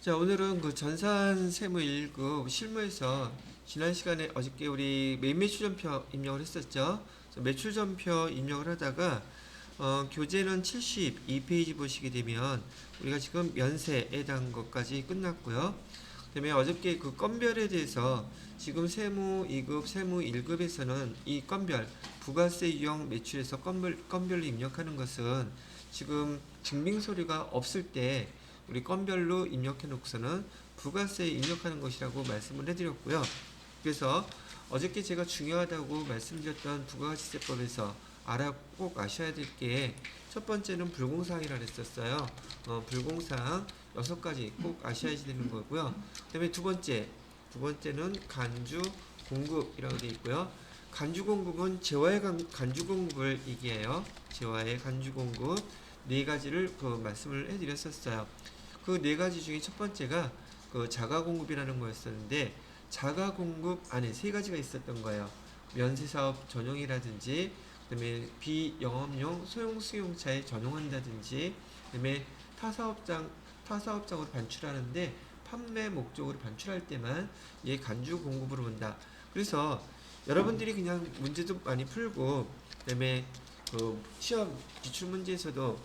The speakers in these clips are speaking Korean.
자, 오늘은 그 전산 세무 1급 실무에서 지난 시간에 어저께 우리 메인 매출전표 입력을 했었죠. 그래서 매출전표 입력을 하다가 교재는 72페이지 보시게 되면 우리가 지금 면세에 대한 것까지 끝났고요. 그다음에 어저께 그 건별에 대해서 지금 세무 2급, 세무 1급에서는 이 건별, 부가세 유형 매출에서 건별로 입력하는 것은 지금 증빙 서류가 없을 때 우리 건별로 입력해 놓고서는 부가세에 입력하는 것이라고 말씀을 해드렸고요. 그래서 어저께 제가 중요하다고 말씀드렸던 부가가치세법에서 꼭 아셔야 될 게 첫 번째는 불공사항이라 했었어요. 불공사항 6가지 꼭 아셔야 되는 거고요. 그 다음에 두 번째는 간주 공급이라고 되어 있고요. 간주 공급은 재화의 간주 공급을 얘기해요. 재화의 간주 공급 네 가지를 말씀을 해드렸었어요. 그 네 가지 중에 첫 번째가 그 자가 공급이라는 거였었는데 자가 공급 안에 세 가지가 있었던 거예요. 면세사업 전용이라든지 그다음에 비영업용 소형 승용차에 전용한다든지 그다음에 타사업장으로 반출하는데 판매 목적으로 반출할 때만 얘 간주 공급으로 본다. 그래서 여러분들이 그냥 문제도 많이 풀고 그다음에 그 시험 기출 문제에서도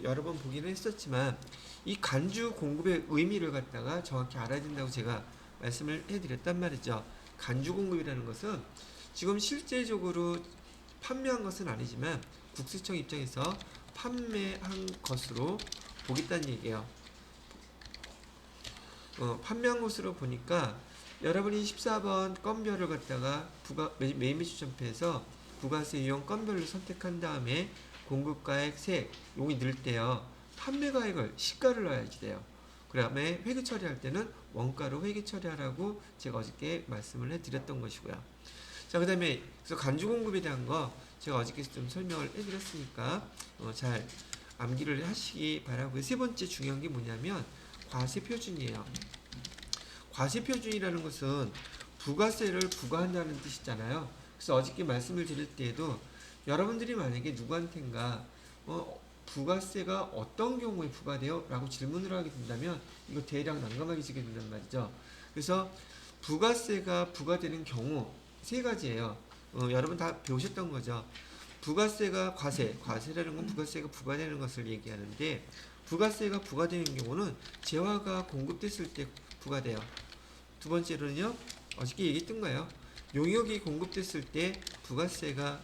여러 번 보기는 했었지만 이 간주 공급의 의미를 갖다가 정확히 알아야 된다고 제가 말씀을 해드렸단 말이죠. 간주 공급이라는 것은 지금 실제적으로 판매한 것은 아니지만 국세청 입장에서 판매한 것으로 보겠다는 얘기예요. 판매한 것으로 보니까 여러분이 14번 건별을 갖다가 메인 매출전표에서 부가세 유형 건별로 선택한 다음에 공급가액 세액 용이 늘 때요. 판매가액을 시가를 넣어야지 돼요. 그 다음에 회계 처리할 때는 원가로 회계 처리하라고 제가 어저께 말씀을 해드렸던 것이고요. 자, 그 다음에 그래서 간주 공급에 대한 거 제가 어저께 좀 설명을 해드렸으니까 잘 암기를 하시기 바라고요. 세 번째 중요한 게 뭐냐면 과세 표준이에요. 과세 표준이라는 것은 부가세를 부과한다는 뜻이잖아요. 그래서 어저께 말씀을 드릴 때에도 여러분들이 만약에 누구한텐가 부가세가 어떤 경우에 부과돼요? 라고 질문을 하게 된다면 이거 대략 난감하게 지게 된단 말이죠. 그래서 부가세가 부과되는 경우 세 가지예요. 여러분 다 배우셨던 거죠. 부가세가 과세라는 건 부가세가 부과되는 것을 얘기하는데 부가세가 부과되는 경우는 재화가 공급됐을 때 부과돼요. 두 번째로는요, 어저께 얘기했던 거예요. 용역이 공급됐을 때 부가세가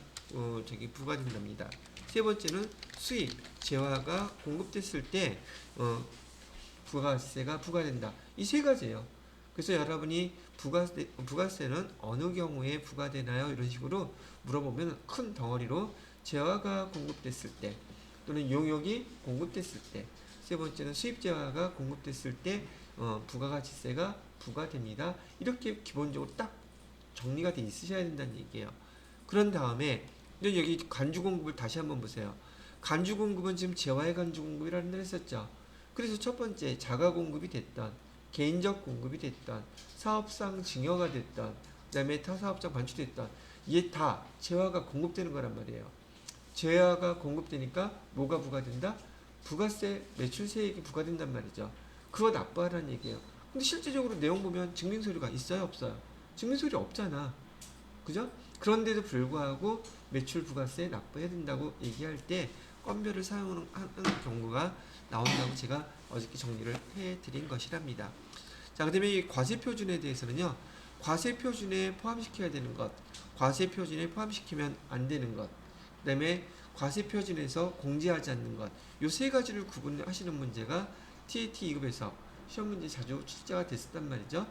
부과된답니다. 세 번째는 수입, 재화가 공급됐을 때 부가세가 부과된다. 이 세 가지예요. 그래서 여러분이 부가세는 어느 경우에 부과되나요? 이런 식으로 물어보면 큰 덩어리로 재화가 공급됐을 때 또는 용역이 공급됐을 때, 세 번째는 수입 재화가 공급됐을 때 부가가치세가 부과됩니다. 이렇게 기본적으로 딱 정리가 돼 있으셔야 된다는 얘기예요. 그런 다음에 여기 간주 공급을 다시 한번 보세요. 간주 공급은 지금 재화의 간주 공급이라는 데 했었죠. 그래서 첫 번째 자가 공급이 됐던 개인적 공급이 됐던 사업상 증여가 됐던 그 다음에 타사업장 반출됐던 이게 다 재화가 공급되는 거란 말이에요. 재화가 공급되니까 뭐가 부과된다? 부가세 매출세액이 부과된단 말이죠. 그거 납부하라는 얘기예요. 근데 실제적으로 내용 보면 증빙서류가 있어요, 없어요? 증빙서류 없잖아. 그죠? 그런데도 불구하고 매출 부가세 납부해야 된다고 얘기할 때 건별을 사용하는 경우가 나온다고 제가 어저께 정리를 해드린 것이랍니다. 자, 그 다음에 이 과세표준에 대해서는요, 과세표준에 포함시켜야 되는 것, 과세표준에 포함시키면 안 되는 것, 그 다음에 과세표준에서 공제하지 않는 것, 요 세 가지를 구분하시는 문제가 TAT 2급에서 시험 문제 자주 출제가 됐었단 말이죠.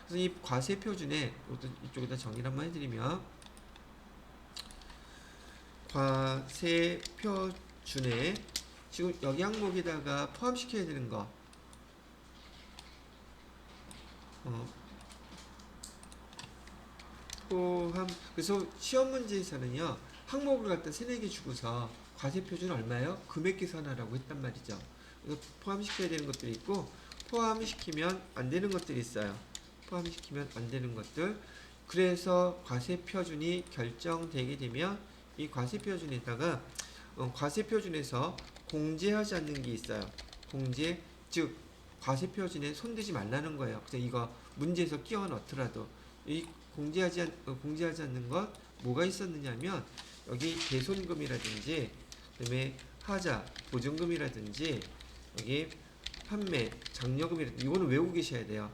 그래서 이 과세표준에 이쪽에다 정리를 한번 해드리면 과세표준에 지금 여기 항목에다가 포함시켜야 되는 거 그래서 시험 문제에서는요 항목을 갖다 3-4개 주고서 과세표준 얼마예요? 금액 계산하라고 했단 말이죠. 그래서 포함시켜야 되는 것들이 있고 포함시키면 안 되는 것들이 있어요. 포함시키면 안 되는 것들. 그래서 과세표준이 결정되게 되면 이 과세표준에다가 과세표준에서 공제하지 않는 게 있어요. 공제, 즉 과세표준에 손대지 말라는 거예요. 그래서 이거 문제에서 끼워 넣더라도 이 공제하지 않는 것 뭐가 있었느냐면 여기 대손금이라든지 그다음에 하자 보증금이라든지 여기 판매 장려금이라든지 이거는 외우고 계셔야 돼요.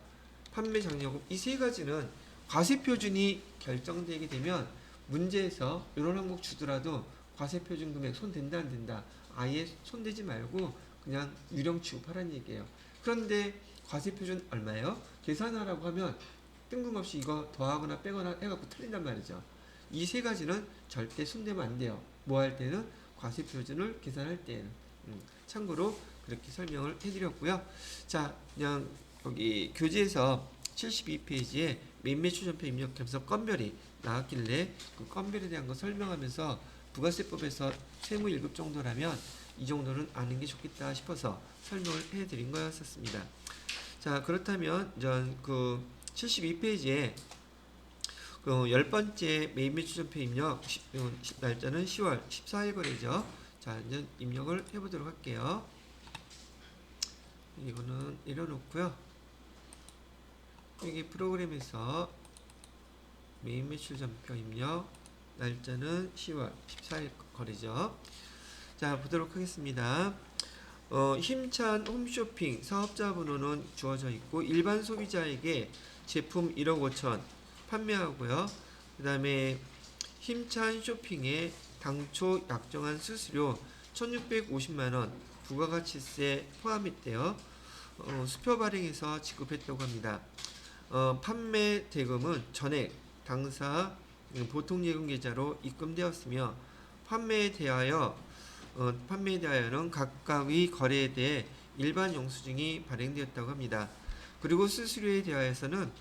판매 장려금 이 세 가지는 과세표준이 결정되게 되면 문제에서 이런 항목 주더라도 과세표준 금액 손댄다 안 된다 아예 손대지 말고 그냥 유령 취급하라는 얘기예요. 그런데 과세표준 얼마예요? 계산하라고 하면 뜬금없이 이거 더하거나 빼거나 해갖고 틀린단 말이죠. 이 세 가지는 절대 손대면 안 돼요. 뭐 할 때는 과세표준을 계산할 때는 참고로 그렇게 설명을 해드렸고요. 자, 그냥 여기 교재에서 72페이지에 매매추전표 입력 겸서 건별이 나왔길래 그 건별에 대한 거 설명하면서 부가세법에서 세무 1급 정도라면 이 정도는 아는 게 좋겠다 싶어서 설명을 해드린 거였었습니다. 자, 그렇다면 전 그 72페이지에 그 10번째 매매추전표 입력 날짜는 10월 14일 거래죠. 자, 이제 입력을 해보도록 할게요. 이거는 내려놓고요. 여기 프로그램에서 매매추전표 입력 날짜는 10월 14일 거래죠. 자, 보도록 하겠습니다. 힘찬 홈쇼핑 사업자 번호는 주어져 있고 일반 소비자에게 제품 1억 5천 판매하고요. 그 다음에 힘찬 쇼핑에 당초 약정한 수수료 1650만원 부가가치세 포함했대요. 수표 발행해서 지급했다고 합니다. 판매 대금은 전액 당사 보통예금 계좌로 입금되었으며 판매에 대하여는 각각의 거래에 대해 일반 영수증이 발행되었다고 합니다. 그리고 수수료에 대하여서는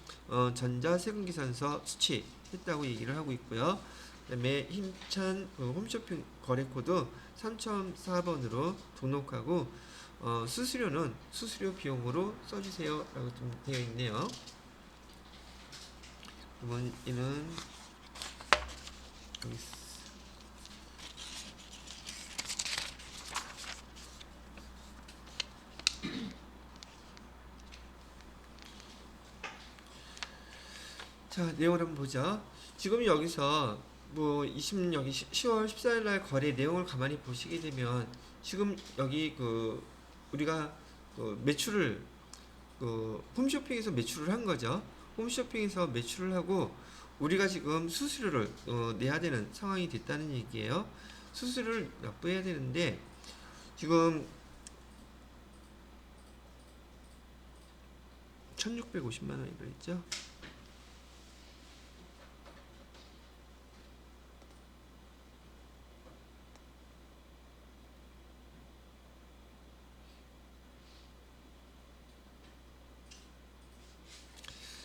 전자세금계산서 수취했다고 얘기를 하고 있고요. 그다음에 힘찬 홈쇼핑 거래코드 3004번으로 등록하고 수수료는 수수료 비용으로 써주세요 라고 좀 되어 있네요. 이번에는 여기 자, 내용을 한번 보죠. 지금 여기서 여기 10월 14일 날 거래 내용을 가만히 보시게 되면 지금 여기 우리가 매출을 홈쇼핑에서 매출을 한 거죠. 홈쇼핑에서 매출을 하고 우리가 지금 수수료를 내야 되는 상황이 됐다는 얘기예요. 수수료를 납부해야 되는데 지금 1650만 원이라고 했죠.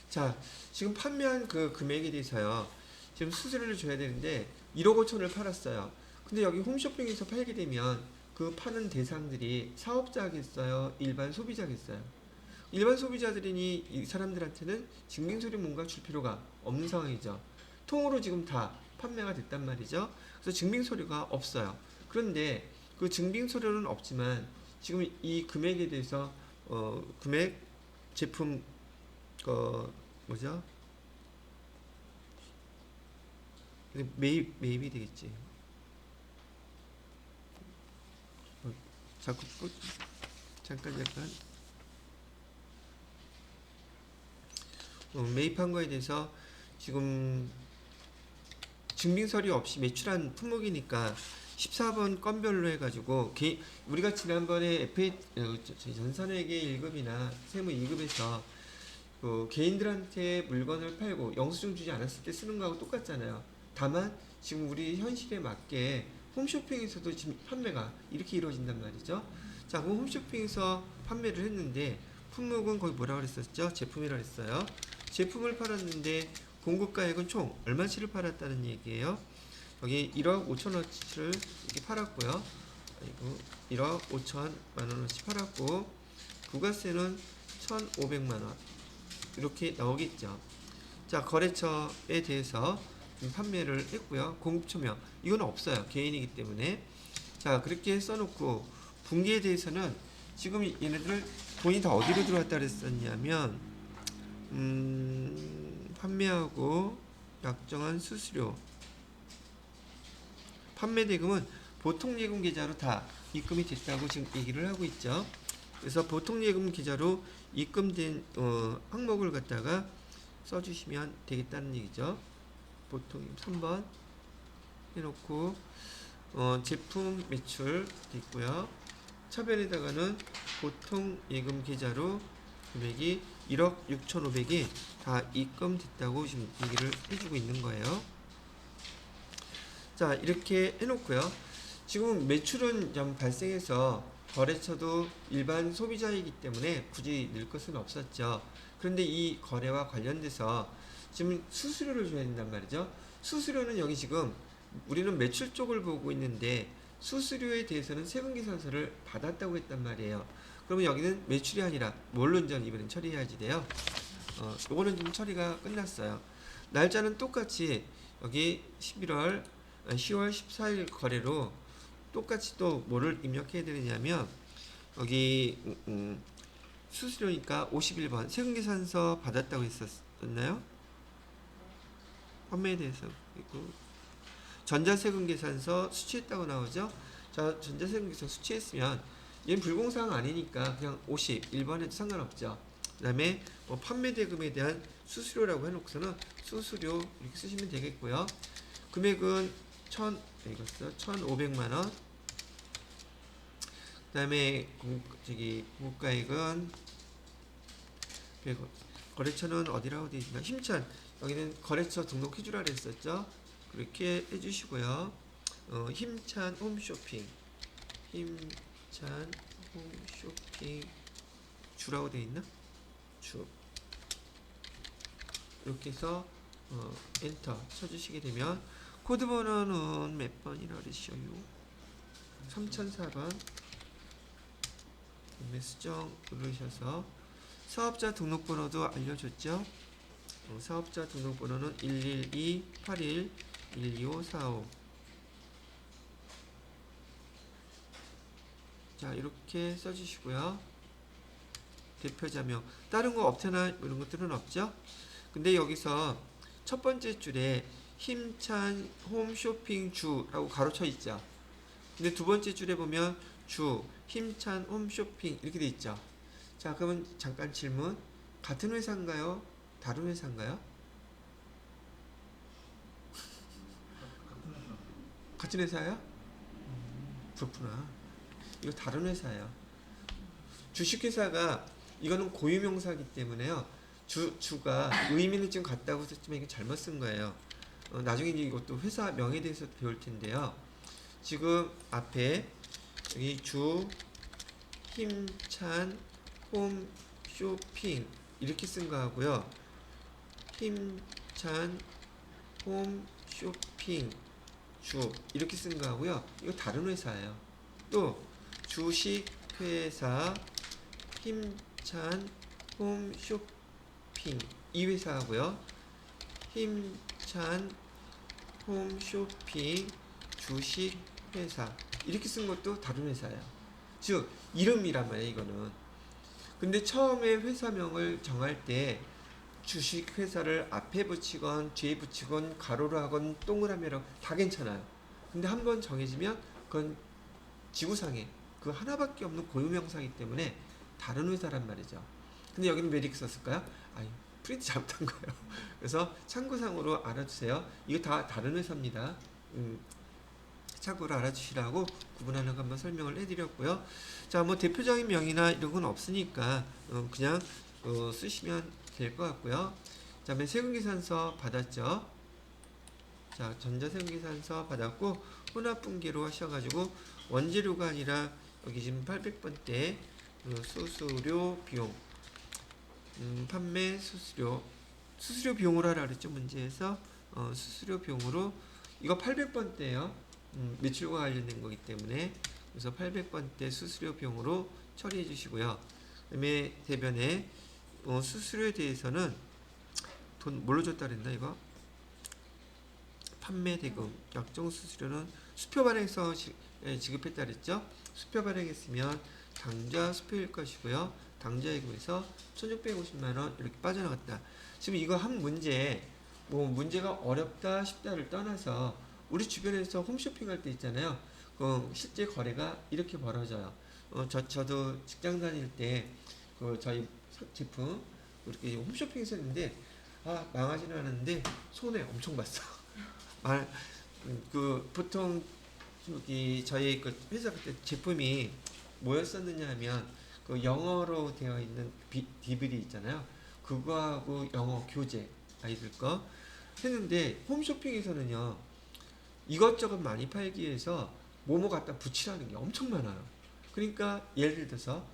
자, 지금 판매한 그 금액에 대해서요. 지금 수수료를 줘야 되는데 1억 5천을 팔았어요. 근데 여기 홈쇼핑에서 팔게 되면 그 파는 대상들이 사업자겠어요? 일반 소비자겠어요? 일반 소비자들이니 이 사람들한테는 증빙서류 뭔가 줄 필요가 없는 상황이죠. 통으로 지금 다 판매가 됐단 말이죠. 그래서 증빙서류가 없어요. 그런데 그 증빙서류는 없지만 지금 이 금액에 대해서 금액 제품 뭐죠? 매입이 되겠지. 잠깐 매입한 거에 대해서 지금 증빙서류 없이 매출한 품목이니까 14번 건별로 해가지고 우리가 지난번에 전산회계 1급이나 세무 2급에서 개인들한테 물건을 팔고 영수증 주지 않았을 때 쓰는 거하고 똑같잖아요. 다만 지금 우리 현실에 맞게 홈쇼핑에서도 지금 판매가 이렇게 이루어진단 말이죠. 자, 그럼 홈쇼핑에서 판매를 했는데 품목은 거기 뭐라고 그랬었죠? 제품이라고 했어요. 제품을 팔았는데 공급가액은 총 얼마치를 팔았다는 얘기예요. 여기 1억 5천원치를 이렇게 팔았고요. 1억 5천만 원어치 팔았고 부가세는 1,500만원 이렇게 나오겠죠. 자, 거래처에 대해서 판매를 했고요. 공급처명 이건 없어요. 개인이기 때문에. 자, 그렇게 써놓고 분기에 대해서는 지금 얘네들을 돈이 다 어디로 들어왔다 그랬었냐면 판매하고 약정한 수수료, 판매 대금은 보통 예금 계좌로 다 입금이 됐다고 지금 얘기를 하고 있죠. 그래서 보통 예금 계좌로 입금된 항목을 갖다가 써주시면 되겠다는 얘기죠. 보통 3번 해놓고 제품 매출 있고요. 차변에다가는 보통 예금 계좌로 금액이 1억 6,500이 다 입금됐다고 지금 얘기를 해주고 있는 거예요. 자, 이렇게 해놓고요. 지금 매출은 좀 발생해서 거래처도 일반 소비자이기 때문에 굳이 늘 것은 없었죠. 그런데 이 거래와 관련돼서 지금 수수료를 줘야 된단 말이죠. 수수료는 여기 지금 우리는 매출 쪽을 보고 있는데 수수료에 대해서는 세금계산서를 받았다고 했단 말이에요. 그러면 여기는 매출이 아니라 원론전 이번엔 처리해야지 돼요. 요거는 좀 처리가 끝났어요. 날짜는 똑같이 여기 10월 14일 거래로 똑같이 또 뭐를 입력해야 되느냐면 여기 수수료니까 51번 세금계산서 받았다고 했었나요? 판매에 대해서 있고 전자세금계산서 수취했다고 나오죠. 자, 전자세금계산서 수취했으면 얘는 불공사항 아니니까 그냥 51번에도 상관없죠. 그 다음에 뭐 판매대금에 대한 수수료라고 해놓고서는 수수료 이렇게 쓰시면 되겠고요. 금액은 1,500만원. 그 다음에 공급가액은 100원. 거래처는 어디라고 되어 있나? 힘찬. 여기는 거래처 등록해주라 그랬었죠. 그렇게 해주시고요. 힘찬 홈쇼핑. 힘찬 홈쇼핑 주라고 되어 있나? 주. 이렇게 해서 엔터 쳐주시게 되면 코드 번호는 몇 번이라 그러시요? 3004번. 수정 누르셔서 사업자 등록번호도 알려줬죠. 사업자 등록번호는 112-81-12545. 자, 이렇게 써주시고요. 대표자명 다른 거 없잖아. 이런 것들은 없죠. 근데 여기서 첫 번째 줄에 힘찬 홈쇼핑 주라고 가로쳐 있죠. 근데 두 번째 줄에 보면 주 힘찬 홈쇼핑 이렇게 돼 있죠. 자, 그러면 잠깐 질문. 같은 회사인가요? 다른 회사인가요? 같은 회사야? 그렇구나. 이거 다른 회사예요. 주식회사가 이거는 고유명사이기 때문에요. 주가 의미는 지금 같다고 썼지만 이게 잘못 쓴 거예요. 나중에 이것도 회사 명에 대해서 배울 텐데요. 지금 앞에 여기 주 힘찬 홈쇼핑 이렇게 쓴 거 하고요. 힘찬 홈쇼핑 주 이렇게 쓴 거 하고요. 이거 다른 회사예요. 또 주식회사 힘찬 홈쇼핑 이 회사하고요. 힘찬 홈쇼핑 주식회사 이렇게 쓴 것도 다른 회사예요. 즉 이름이란 말이에요. 이거는. 근데 처음에 회사명을 정할 때 주식회사를 앞에 붙이건 뒤에 붙이건 가로로 하건 동그라미로 다 괜찮아요. 근데 한번 정해지면 그건 지구상에 그 하나밖에 없는 고유명사이기 때문에 다른 회사란 말이죠. 근데 여기는 왜 이렇게 썼을까요? 프린트 잘못한 거예요. 그래서 참고상으로 알아주세요. 이거 다 다른 회사입니다. 참고로 알아주시라고 구분하는 거 한번 설명을 해드렸고요. 자, 뭐 대표적인 명이나 이런 건 없으니까 그냥 쓰시면 될 것 같고요. 자, 다음에 세금계산서 받았죠. 자, 전자세금계산서 받았고 혼합분기로 하셔가지고 원재료가 아니라 여기 지금 800번대 수수료 비용 판매 수수료 비용으로 하라 그랬죠. 문제에서 수수료 비용으로 이거 800번대예요. 매출과 관련된 거기 때문에 그래서 800번대 수수료 비용으로 처리해 주시고요. 그다음에 대변에 수수료에 대해서는 돈 뭘로 줬다 그랬나 이거? 판매 대금 약정 수수료는 수표 발행해서 지급했다 그랬죠. 수표 발행했으면 당좌 수표일 것이고요. 당좌예금에서 1,650만 원 이렇게 빠져나갔다. 지금 이거 한 문제, 뭐 문제가 어렵다 쉽다를 떠나서 우리 주변에서 홈쇼핑 할 때 있잖아요. 실제 거래가 이렇게 벌어져요. 저도 직장 다닐 때 저희 제품 이렇게 홈쇼핑에서 했는데 망하지는 않았는데 손해 엄청 봤어. 보통 저희 회사 그때 제품이 뭐였었느냐 하면 영어로 되어 있는 DVD 있잖아요. 그거하고 영어 교재 아이들 거 했는데 홈쇼핑에서는요 이것저것 많이 팔기 위해서 뭐뭐 갖다 붙이라는 게 엄청 많아요. 그러니까 예를 들어서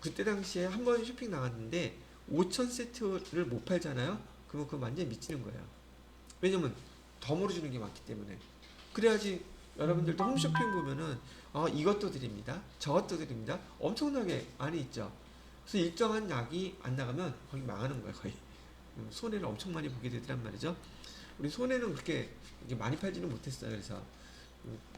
그때 당시에 한 번 쇼핑 나갔는데 5천 세트를 못 팔잖아요. 그러면 그거 완전 미치는 거예요. 왜냐면 덤으로 주는 게 많기 때문에. 그래야지 여러분들도 홈쇼핑 보면은 이것도 드립니다. 저것도 드립니다. 엄청나게 많이 있죠. 그래서 일정한 약이 안 나가면 거기 망하는 거예요. 거의. 손해를 엄청 많이 보게 되더란 말이죠. 우리 손해는 그렇게 많이 팔지는 못했어요. 그래서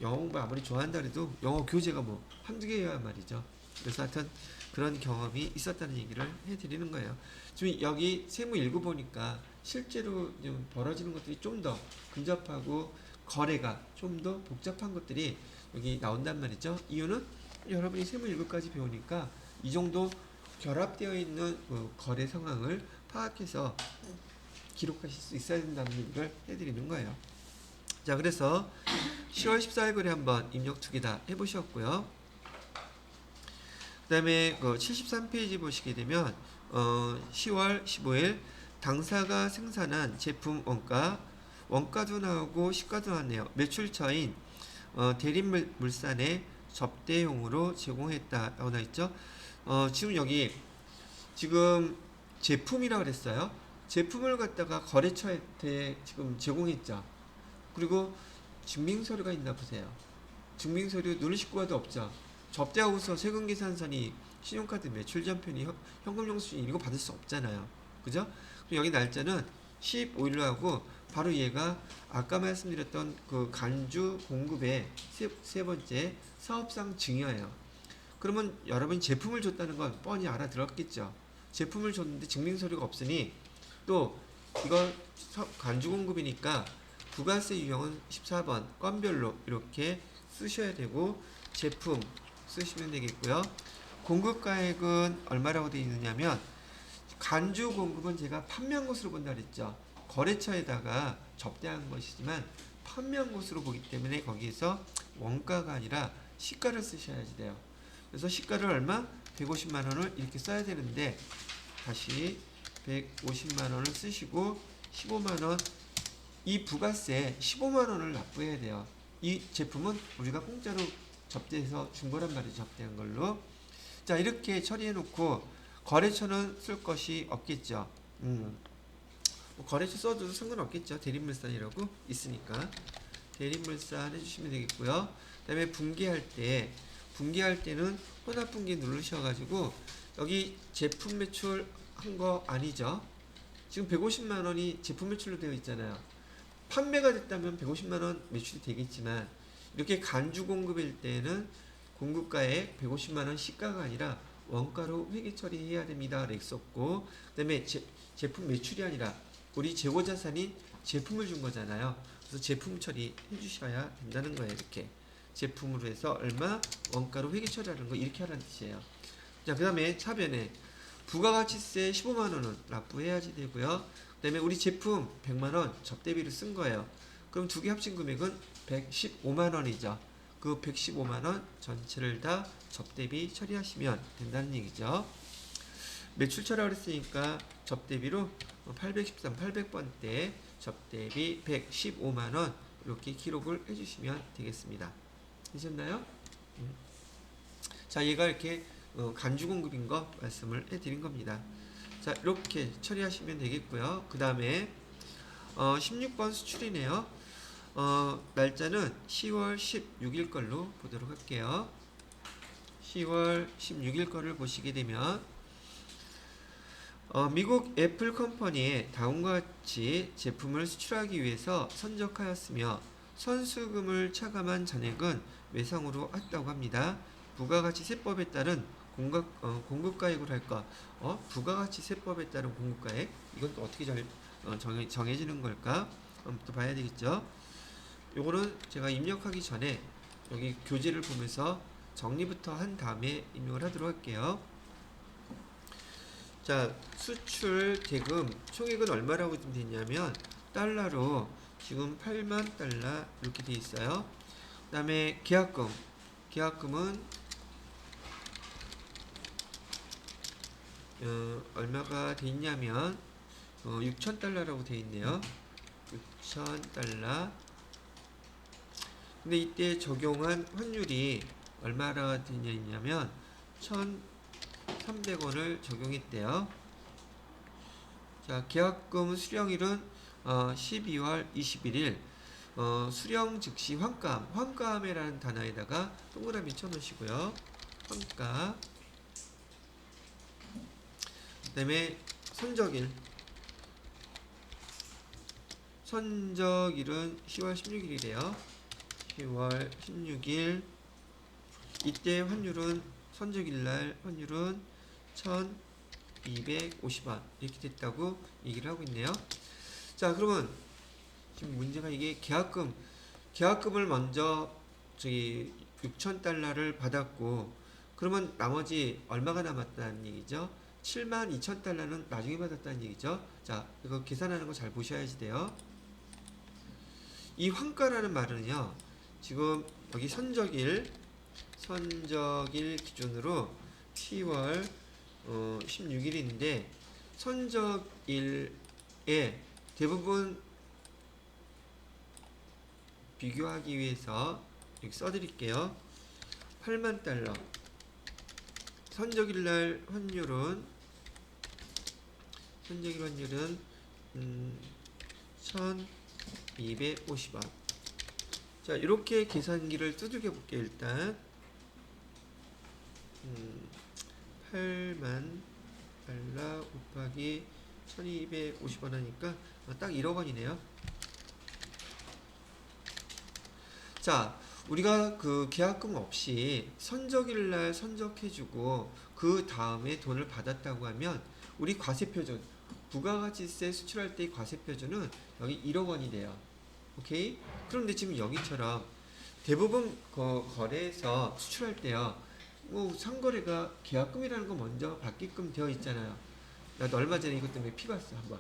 영어 공부 아무리 좋아한다 해도 영어 교재가 뭐 한두 개여야 말이죠. 그래서 하여튼 그런 경험이 있었다는 얘기를 해드리는 거예요. 지금 여기 세무 읽어보니까 실제로 좀 벌어지는 것들이 좀 더 근접하고 거래가 좀 더 복잡한 것들이 여기 나온단 말이죠. 이유는 여러분이 세무 1급까지 배우니까 이 정도 결합되어 있는 거래 상황을 파악해서 기록하실 수 있어야 된다는 얘기를 해드리는 거예요. 자, 그래서 10월 14일 거래 한번 입력 두 개 다 해보셨고요. 그 다음에 73페이지 보시게 되면 10월 15일 당사가 생산한 제품 원가도 나오고 시가도 나왔네요. 매출처인 대림물산에 접대용으로 제공했다라고 나있죠. 지금 여기 지금 제품이라고 그랬어요. 제품을 갖다가 거래처한테 지금 제공했죠. 그리고 증빙서류가 있나 보세요. 증빙서류 누르실 거도 없죠. 접대하고서 세금계산서니 신용카드 매출전편이 현금영수증 이거 받을 수 없잖아요. 그죠? 여기 날짜는 15일로 하고 바로 얘가 아까 말씀드렸던 그 간주 공급의 세 번째 사업상 증여예요. 그러면 여러분이 제품을 줬다는 건 뻔히 알아들었겠죠. 제품을 줬는데 증빙서류가 없으니 또 이거 간주 공급이니까 부가세 유형은 14번 건별로 이렇게 쓰셔야 되고 제품 쓰시면 되겠고요. 공급가액은 얼마라고 되어 있느냐면 간주 공급은 제가 판매한 것으로 본다 그랬죠. 거래처에다가 접대한 것이지만 판매한 것으로 보기 때문에 거기에서 원가가 아니라 시가를 쓰셔야지 돼요. 그래서 시가를 얼마? 150만 원을 이렇게 써야 되는데 다시 150만 원을 쓰시고 15만 원 이 부가세 15만 원을 납부해야 돼요. 이 제품은 우리가 공짜로 접대해서 준 거란 말이죠. 접대한 걸로. 자, 이렇게 처리해 놓고 거래처는 쓸 것이 없겠죠. 뭐 거래처 써도 상관없겠죠. 대림물산이라고 있으니까 대림물산 해주시면 되겠고요. 그 다음에 분기할 때는 혼합분기 누르셔가지고 여기 제품 매출 한 거 아니죠. 지금 150만 원이 제품 매출로 되어 있잖아요. 판매가 됐다면 150만 원 매출이 되겠지만 이렇게 간주 공급일 때는 공급가에 150만 원 시가가 아니라 원가로 회계 처리해야 됩니다. 렉 썼고 그 다음에 제품 매출이 아니라 우리 재고자산인 제품을 준 거잖아요. 그래서 제품 처리 해주셔야 된다는 거예요. 이렇게 제품으로 해서 얼마 원가로 회계 처리하는 거 이렇게 하라는 뜻이에요. 자, 그 다음에 차변에 부가가치세 15만 원은 납부해야지 되고요. 그 다음에 우리 제품 100만 원 접대비로 쓴 거예요. 그럼 두 개 합친 금액은 115만 원이죠. 그 115만 원 전체를 다 접대비 처리하시면 된다는 얘기죠. 매출처라고 그랬으니까 접대비로 813, 800번대 접대비 115만 원 이렇게 기록을 해주시면 되겠습니다. 되셨나요? 자, 얘가 이렇게 간주 공급인 거 말씀을 해드린 겁니다. 자, 이렇게 처리하시면 되겠고요. 그 다음에 16번 수출이네요. 날짜는 10월 16일 걸로 보도록 할게요. 10월 16일 거를 보시게 되면 미국 애플 컴퍼니에 다음과 같이 제품을 수출하기 위해서 선적하였으며 선수금을 차감한 잔액은 외상으로 했다고 합니다. 부가가치세법에 따른 공급가액으로 할까? 부가가치 세법에 따른 공급가액? 이건 또 어떻게 정해지는 걸까? 또 봐야 되겠죠. 요거는 제가 입력하기 전에 여기 교재를 보면서 정리부터 한 다음에 입력을 하도록 할게요. 자, 수출 대금 총액은 얼마라고 돼 있냐면 달러로 지금 8만 달러 이렇게 돼 있어요. 그다음에 계약금은 얼마가 돼 있냐면 6천 달러라고 돼 있네요. 6천 달러. 근데 이때 적용한 환율이 얼마나 되냐면 1,300원을 적용했대요. 자, 계약금 수령일은 12월 21일. 수령 즉시 환가함이라는 단어에다가 동그라미 쳐놓으시고요. 환가. 그 다음에 선적일은 10월 16일이래요. 10월 16일. 이때 환율은 선적일날 환율은 1,250원 이렇게 됐다고 얘기를 하고 있네요. 자, 그러면 지금 문제가 이게 계약금을 먼저 6,000달러를 받았고, 그러면 나머지 얼마가 남았다는 얘기죠? 72,000달러는 나중에 받았다는 얘기죠. 자, 이거 계산하는 거 잘 보셔야지 돼요. 이 환가라는 말은요, 지금 여기 선적일 기준으로 10월 16일인데 선적일에 대부분 비교하기 위해서 여기 써드릴게요. 8만 달러. 선적일 환율은 1,250원. 자, 이렇게 계산기를 두들겨 볼게요. 일단 8만 달러 곱하기 1,250원 하니까 딱 1억 원이네요. 자, 우리가 그 계약금 없이 선적일날 선적해주고 그 다음에 돈을 받았다고 하면 우리 과세표준, 부가가치세 수출할 때의 과세표준은 여기 1억 원이 돼요. 오케이? 그런데 지금 여기처럼 대부분 거래에서 수출할 때요, 상거래가 계약금이라는 거 먼저 받게끔 되어 있잖아요. 나도 얼마 전에 이것 때문에 피 봤어, 한번.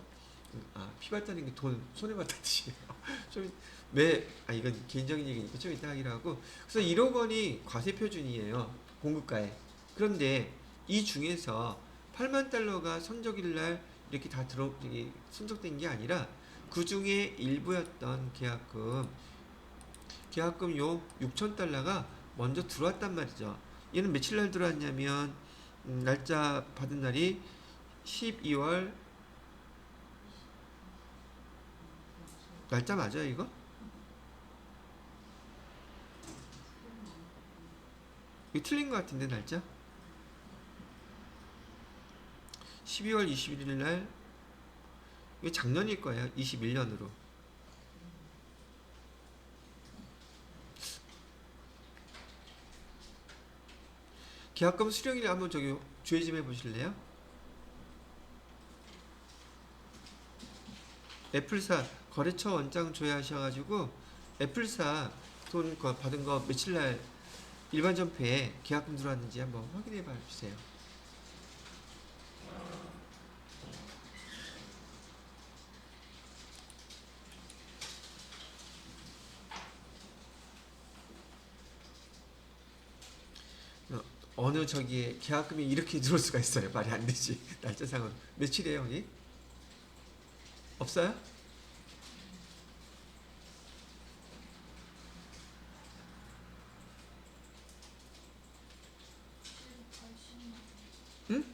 피 봤다는 게 돈 손해봤다는 뜻이에요. 이건 개인적인 얘기니까 좀 이따 하기로 하고. 그래서 1억 원이 과세표준이에요. 공급가에. 그런데 이 중에서 8만 달러가 선적일날 이렇게 다 선적된 게 아니라 그 중에 일부였던 계약금 요 6천 달러가 먼저 들어왔단 말이죠. 얘는 며칠 날 들어왔냐면 날짜 받은 날이 12월 날짜 맞아요, 이거? 이거 틀린 것 같은데, 날짜? 12월 21일 날, 이거 작년일 거예요. 21년으로. 계약금 수령일 한번 조회 좀 해보실래요? 애플사 거래처 원장 조회하셔가지고 애플사 돈 받은 거 며칠날 일반 전폐에 계약금 들어왔는지 한번 확인해 봐 주세요. 어느 저기에 계약금이 이렇게 들어올 수가 있어요. 말이 안 되지. 날짜상은 며칠이에요, 여기? 없어요? 응?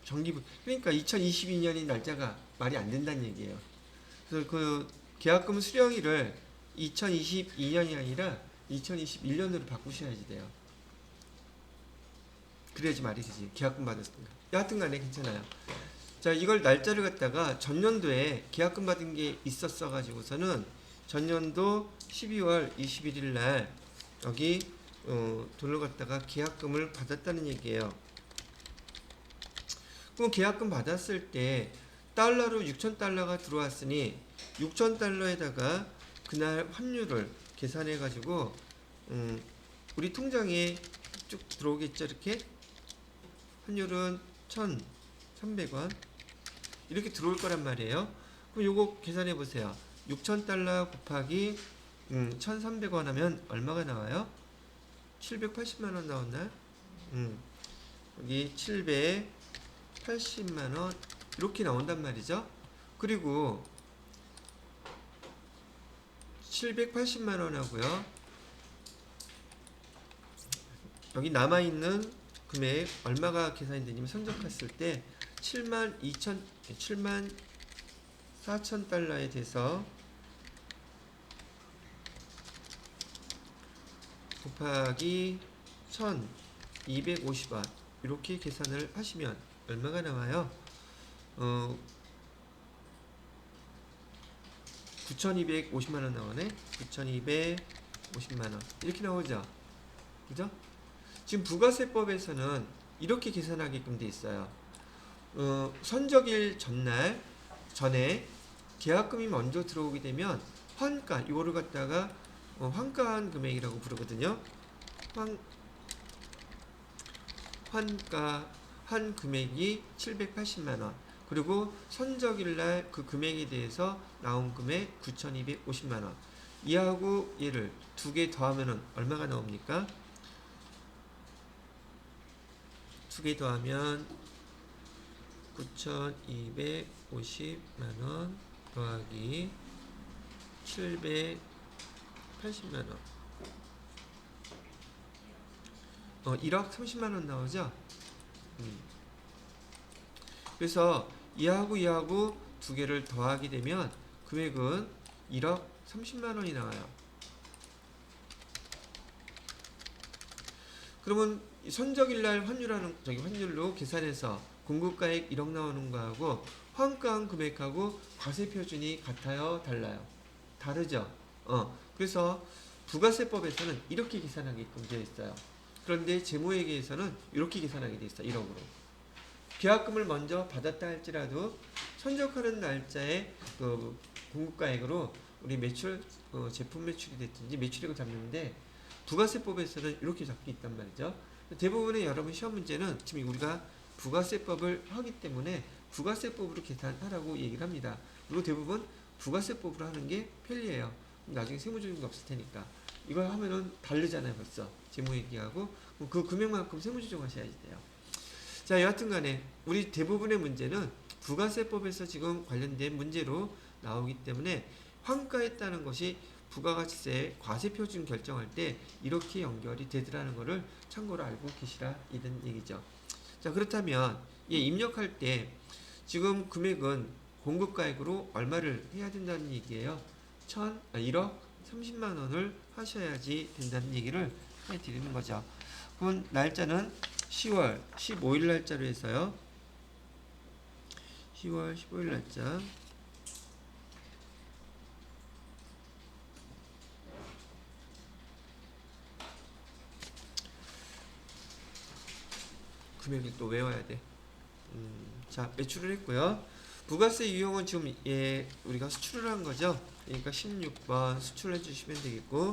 정기분. 그러니까 2022년인 날짜가 말이 안 된다는 얘기예요. 그래서 그 계약금 수령일을 2022년이 아니라 2021년으로 바꾸셔야지 돼요. 그래야지 말이 되지. 계약금 받았으니까. 여하튼 간에 괜찮아요. 자, 이걸 날짜를 갖다가 전년도에 계약금 받은 게 있었어 가지고서는 전년도 12월 21일 날 여기 돈을 갖다가 계약금을 받았다는 얘기예요. 그럼 계약금 받았을 때 달러로 6,000달러가 들어왔으니 6,000달러에다가 그날 환율을 계산해 가지고 우리 통장에 쭉 들어오겠죠. 이렇게 환율은 1,300원 이렇게 들어올 거란 말이에요. 그럼 요거 계산해 보세요. 6,000달러 곱하기 1,300원 하면 얼마가 나와요? 780만원 나왔나요? 여기 780만원 이렇게 나온단 말이죠. 그리고 780만원 하고요. 여기 남아있는 금액 얼마가 계산이 되냐면 선적했을 때 74,000달러에 대해서 곱하기 1,250원 이렇게 계산을 하시면 얼마가 나와요? 9,250만원 나오네. 9,250만원 이렇게 나오죠. 그죠? 지금 부가세법에서는 이렇게 계산하게끔 돼 있어요. 선적일 전에 계약금이 먼저 들어오게 되면 환가 이거를 갖다가 환가한 금액이라고 부르거든요. 환가한 금액이 780만원 그리고 선적일날 그 금액에 대해서 나온 금액 9,250만원 이하고 얘를 두 개 더하면 얼마가 나옵니까? 두 개 더하면 9,250만원 더하기 780만원 1억 30만원 나오죠? 그래서 이하고 두 개를 더하게 되면 금액은 1억 30만원이 나와요. 그러면 선적일날 환율로 계산해서 공급가액 1억 나오는 거하고 환가한 금액하고 과세표준이 같아요? 달라요? 다르죠? 그래서 부가세법에서는 이렇게 계산하게끔 되어 있어요. 그런데 재무회계에서는 이렇게 계산하게 되어 있어요. 1억으로. 계약금을 먼저 받았다 할지라도 선적하는 날짜에 그 공급가액으로 우리 매출, 제품 매출이 됐든지 매출액을 잡는데 부가세법에서는 이렇게 잡혀 있단 말이죠. 대부분의 여러분 시험 문제는 지금 우리가 부가세법을 하기 때문에 부가세법으로 계산하라고 얘기를 합니다. 그리고 대부분 부가세법으로 하는 게 편리해요. 나중에 세무조정도 없을 테니까. 이걸 하면은 다르잖아요, 벌써. 재무회계하고. 그 금액만큼 세무조정 하셔야 돼요. 자, 여하튼 간에 우리 대부분의 문제는 부가세법에서 지금 관련된 문제로 나오기 때문에 환가했다는 것이 부가가치세 과세표준 결정할 때 이렇게 연결이 되더라는 것을 참고로 알고 계시라 이런 얘기죠. 자, 그렇다면 입력할 때 지금 금액은 공급가액으로 얼마를 해야 된다는 얘기예요. 1억 30만 원을 하셔야지 된다는 얘기를 해드리는 거죠. 그럼 날짜는 10월 15일 날짜로 해서요. 10월 15일 날짜. 금액을 또 외워야 돼. 자, 매출을 했고요. 부가세 유형은 지금 우리가 수출을 한 거죠. 그러니까 16번 수출해 주시면 되겠고,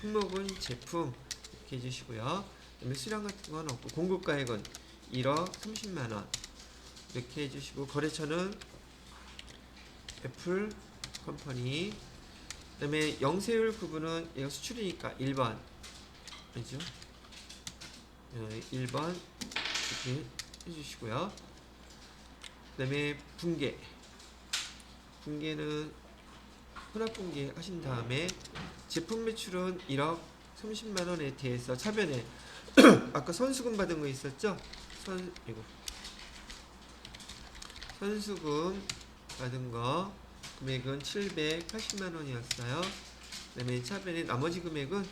품목은 제품 이렇게 해주시고요. 그다음에 수량 같은 건 없고, 공급가액은 1억 30만 원 이렇게 해주시고, 거래처는 애플 컴퍼니. 그다음에 영세율 구분은 얘가 수출이니까 1번 그죠? 1번 이렇게 해주시고요. 그 다음에 분계는 혼합분계 하신 다음에 제품 매출은 1억 30만원에 대해서 차변에 아까 선수금 받은 거 있었죠? 선수금 받은 거 금액은 780만원이었어요. 그 다음에 차변에 나머지 금액은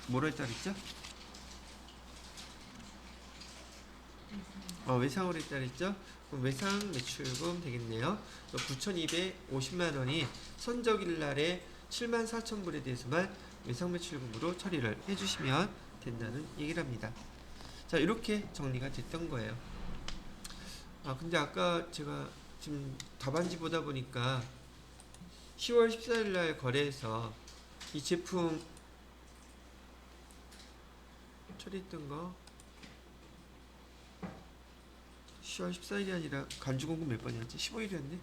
뭐라 했다 그랬죠? 외상으로 했다 그랬죠? 그럼 외상 매출금 되겠네요. 9,250만원이 선적일 날에 74,000불에 대해서만 외상매출금으로 처리를 해주시면 된다는 얘기를 합니다. 자, 이렇게 정리가 됐던 거예요. 근데 아까 제가 지금 답안지 보다 보니까 10월 14일 날 거래해서 이 제품 처리했던 거 10월 14일이 아니라 간주공급 몇 번이었지? 15일이었네.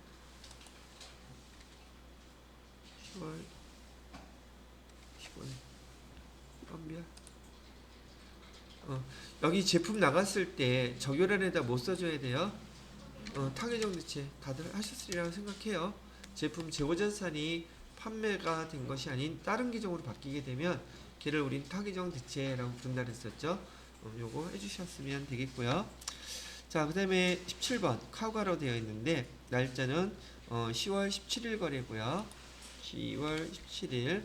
10월 15일. 미안. 여기 제품 나갔을 때 적요란에다 못 써줘야 돼요. 타겟형 대체 다들 하셨으리라고 생각해요. 제품 재고전산이 판매가 된 것이 아닌 다른 계정으로 바뀌게 되면 걔를 우린 타겟형 대체라고 부른다 그랬었죠. 요거 해주셨으면 되겠고요. 자, 그 다음에 17번 카우가로 되어 있는데 날짜는 10월 17일 거래고요. 10월 17일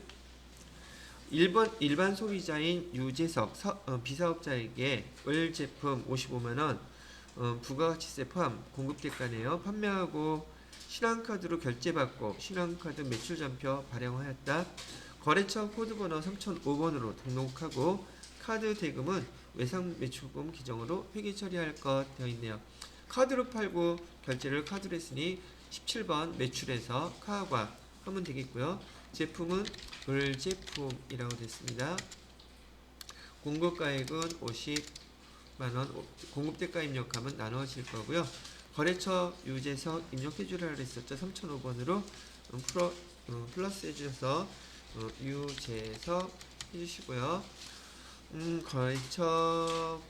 일반 소비자인 유재석 비사업자에게 을 제품 55만원 부가가치세 포함 공급대가네요. 판매하고 신한카드로 결제받고 신한카드 매출전표 발행하였다. 거래처 코드번호 3005번으로 등록하고 카드 대금은 외상매출금 기정으로 회계 처리할 것 되어 있네요. 카드로 팔고 결제를 카드로 했으니 17번 매출에서 카과 하면 되겠고요. 제품은 을제품이라고 됐습니다. 공급가액은 50만원, 공급대가 입력하면 나눠질 거고요. 거래처 유재석 입력해주라 그랬었죠. 3005번으로 플러스 해주셔서 유재석 해주시고요. 거래처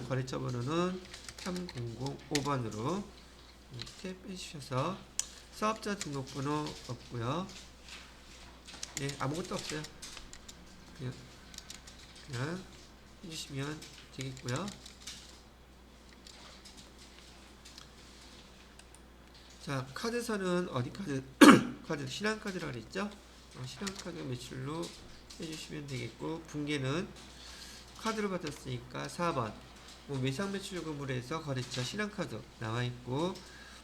번호는 3005번으로 탭 해주셔서 사업자 등록번호 없고요. 네, 아무것도 없어요. 그냥 해주시면 되겠고요. 자, 카드선은 어디 카드? 카드 신한카드라고 그랬죠? 신한카드 매출로 해주시면 되겠고, 분계는 카드로 받았으니까 4번 외상매출금으로 해서 거래처 신한카드 나와있고,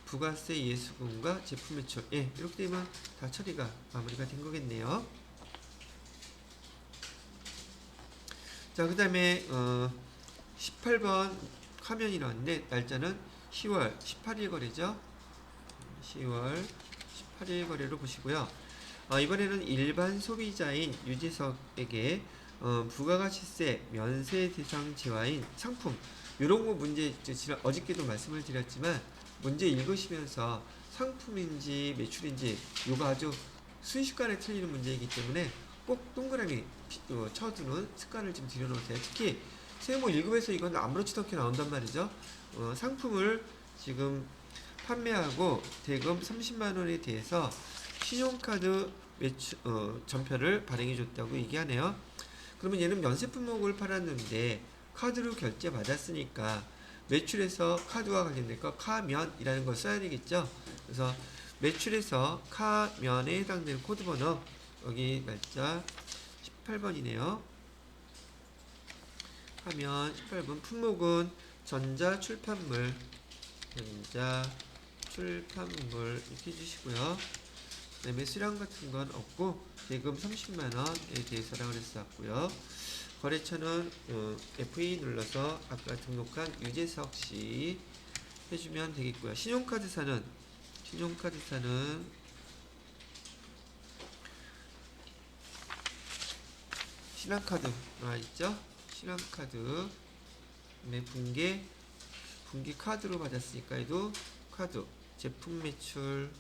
부가세 예수금과 제품 매출, 이렇게 되면 다 처리가 마무리가 된 거겠네요. 자, 그 다음에 18번 화면이 나왔는데 날짜는 10월 18일 거래죠. 10월 18일 거래로 보시고요. 이번에는 일반 소비자인 유재석에게 부가가치세 면세 대상 제화인 상품, 이런 거 문제 어저께도 말씀을 드렸지만 문제 읽으시면서 상품인지 매출인지 요거 아주 순식간에 틀리는 문제이기 때문에 꼭 동그라미 쳐두는 습관을 좀 들여놓으세요. 특히 세무 1급에서 이건 아무렇지도 않게 나온단 말이죠. 상품을 지금 판매하고 대금 30만원에 대해서 신용카드 매출, 전표를 발행해 줬다고 얘기하네요. 그러면 얘는 면세 품목을 팔았는데 카드로 결제 받았으니까 매출에서 카드와 관련된 거 카면이라는 걸 써야 되겠죠. 그래서 매출에서 카면에 해당되는 코드번호 여기 날짜 18번이네요. 카면 18번 품목은 전자출판물 이렇게 해주시고요. 그 다음에 수량 같은 건 없고 대금 30만원에 대해서라고 그랬었고요. 거래처는 FE 눌러서 아까 등록한 유재석씨 해주면 되겠고요. 신용카드사는 신한카드 나와있죠. 신한카드 분기 카드로 받았으니까 얘도 카드 제품 매출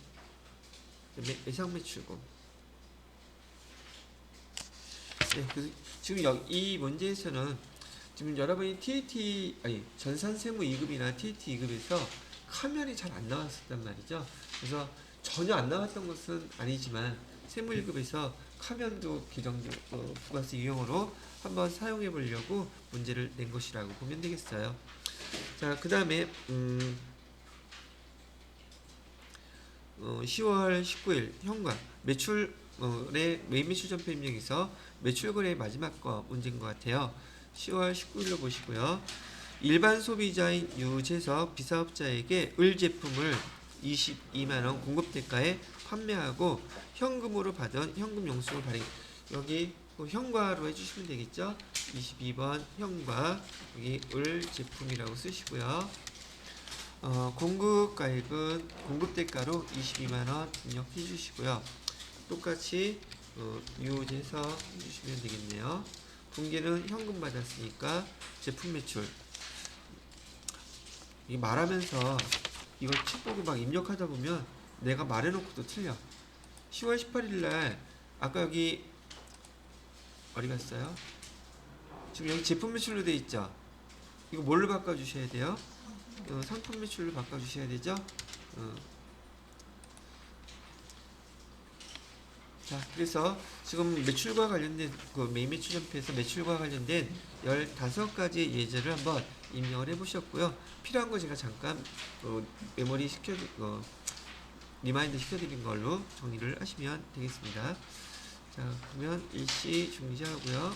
외상 매출금. 지금 이 문제에서는 지금 여러분이 전산세무 2급이나 TAT 2급에서 카면이 잘 안 나왔었단 말이죠. 그래서 전혀 안 나왔던 것은 아니지만 세무 1급에서 카면도 기정도 부가세 유형으로 한번 사용해 보려고 문제를 낸 것이라고 보면 되겠어요. 자, 그 다음에 10월 19일 현관 매출의 매입매출 전표 입력에서 매출거래의 마지막 거 문제인 것 같아요. 10월 19일로 보시고요. 일반 소비자인 유재석 비사업자에게 을 제품을 22만원 공급대가에 판매하고 현금으로 받은 현금 영수증을 발행. 여기 현과로 해주시면 되겠죠. 22번 현과, 여기 을 제품이라고 쓰시고요. 공급가액은 공급대가로 22만원 입력해 주시고요. 똑같이 유지해서 해주시면 되겠네요. 분기는 현금 받았으니까 제품 매출. 이 말하면서 이걸 책 보고 막 입력하다 보면 내가 말해놓고도 틀려. 10월 18일날 아까 여기 어디 갔어요? 지금 여기 제품 매출로 돼 있죠? 이거 뭘로 바꿔주셔야 돼요? 상품 매출로 바꿔주셔야 되죠? 자, 그래서 지금 매출과 관련된 그 메인 매출점표에서 매출과 관련된 15가지 예제를 한번 입력을 해보셨고요. 필요한 거 제가 잠깐 메모리 리마인드 시켜드린 걸로 정리를 하시면 되겠습니다. 자, 그러면 일시 중지하고요.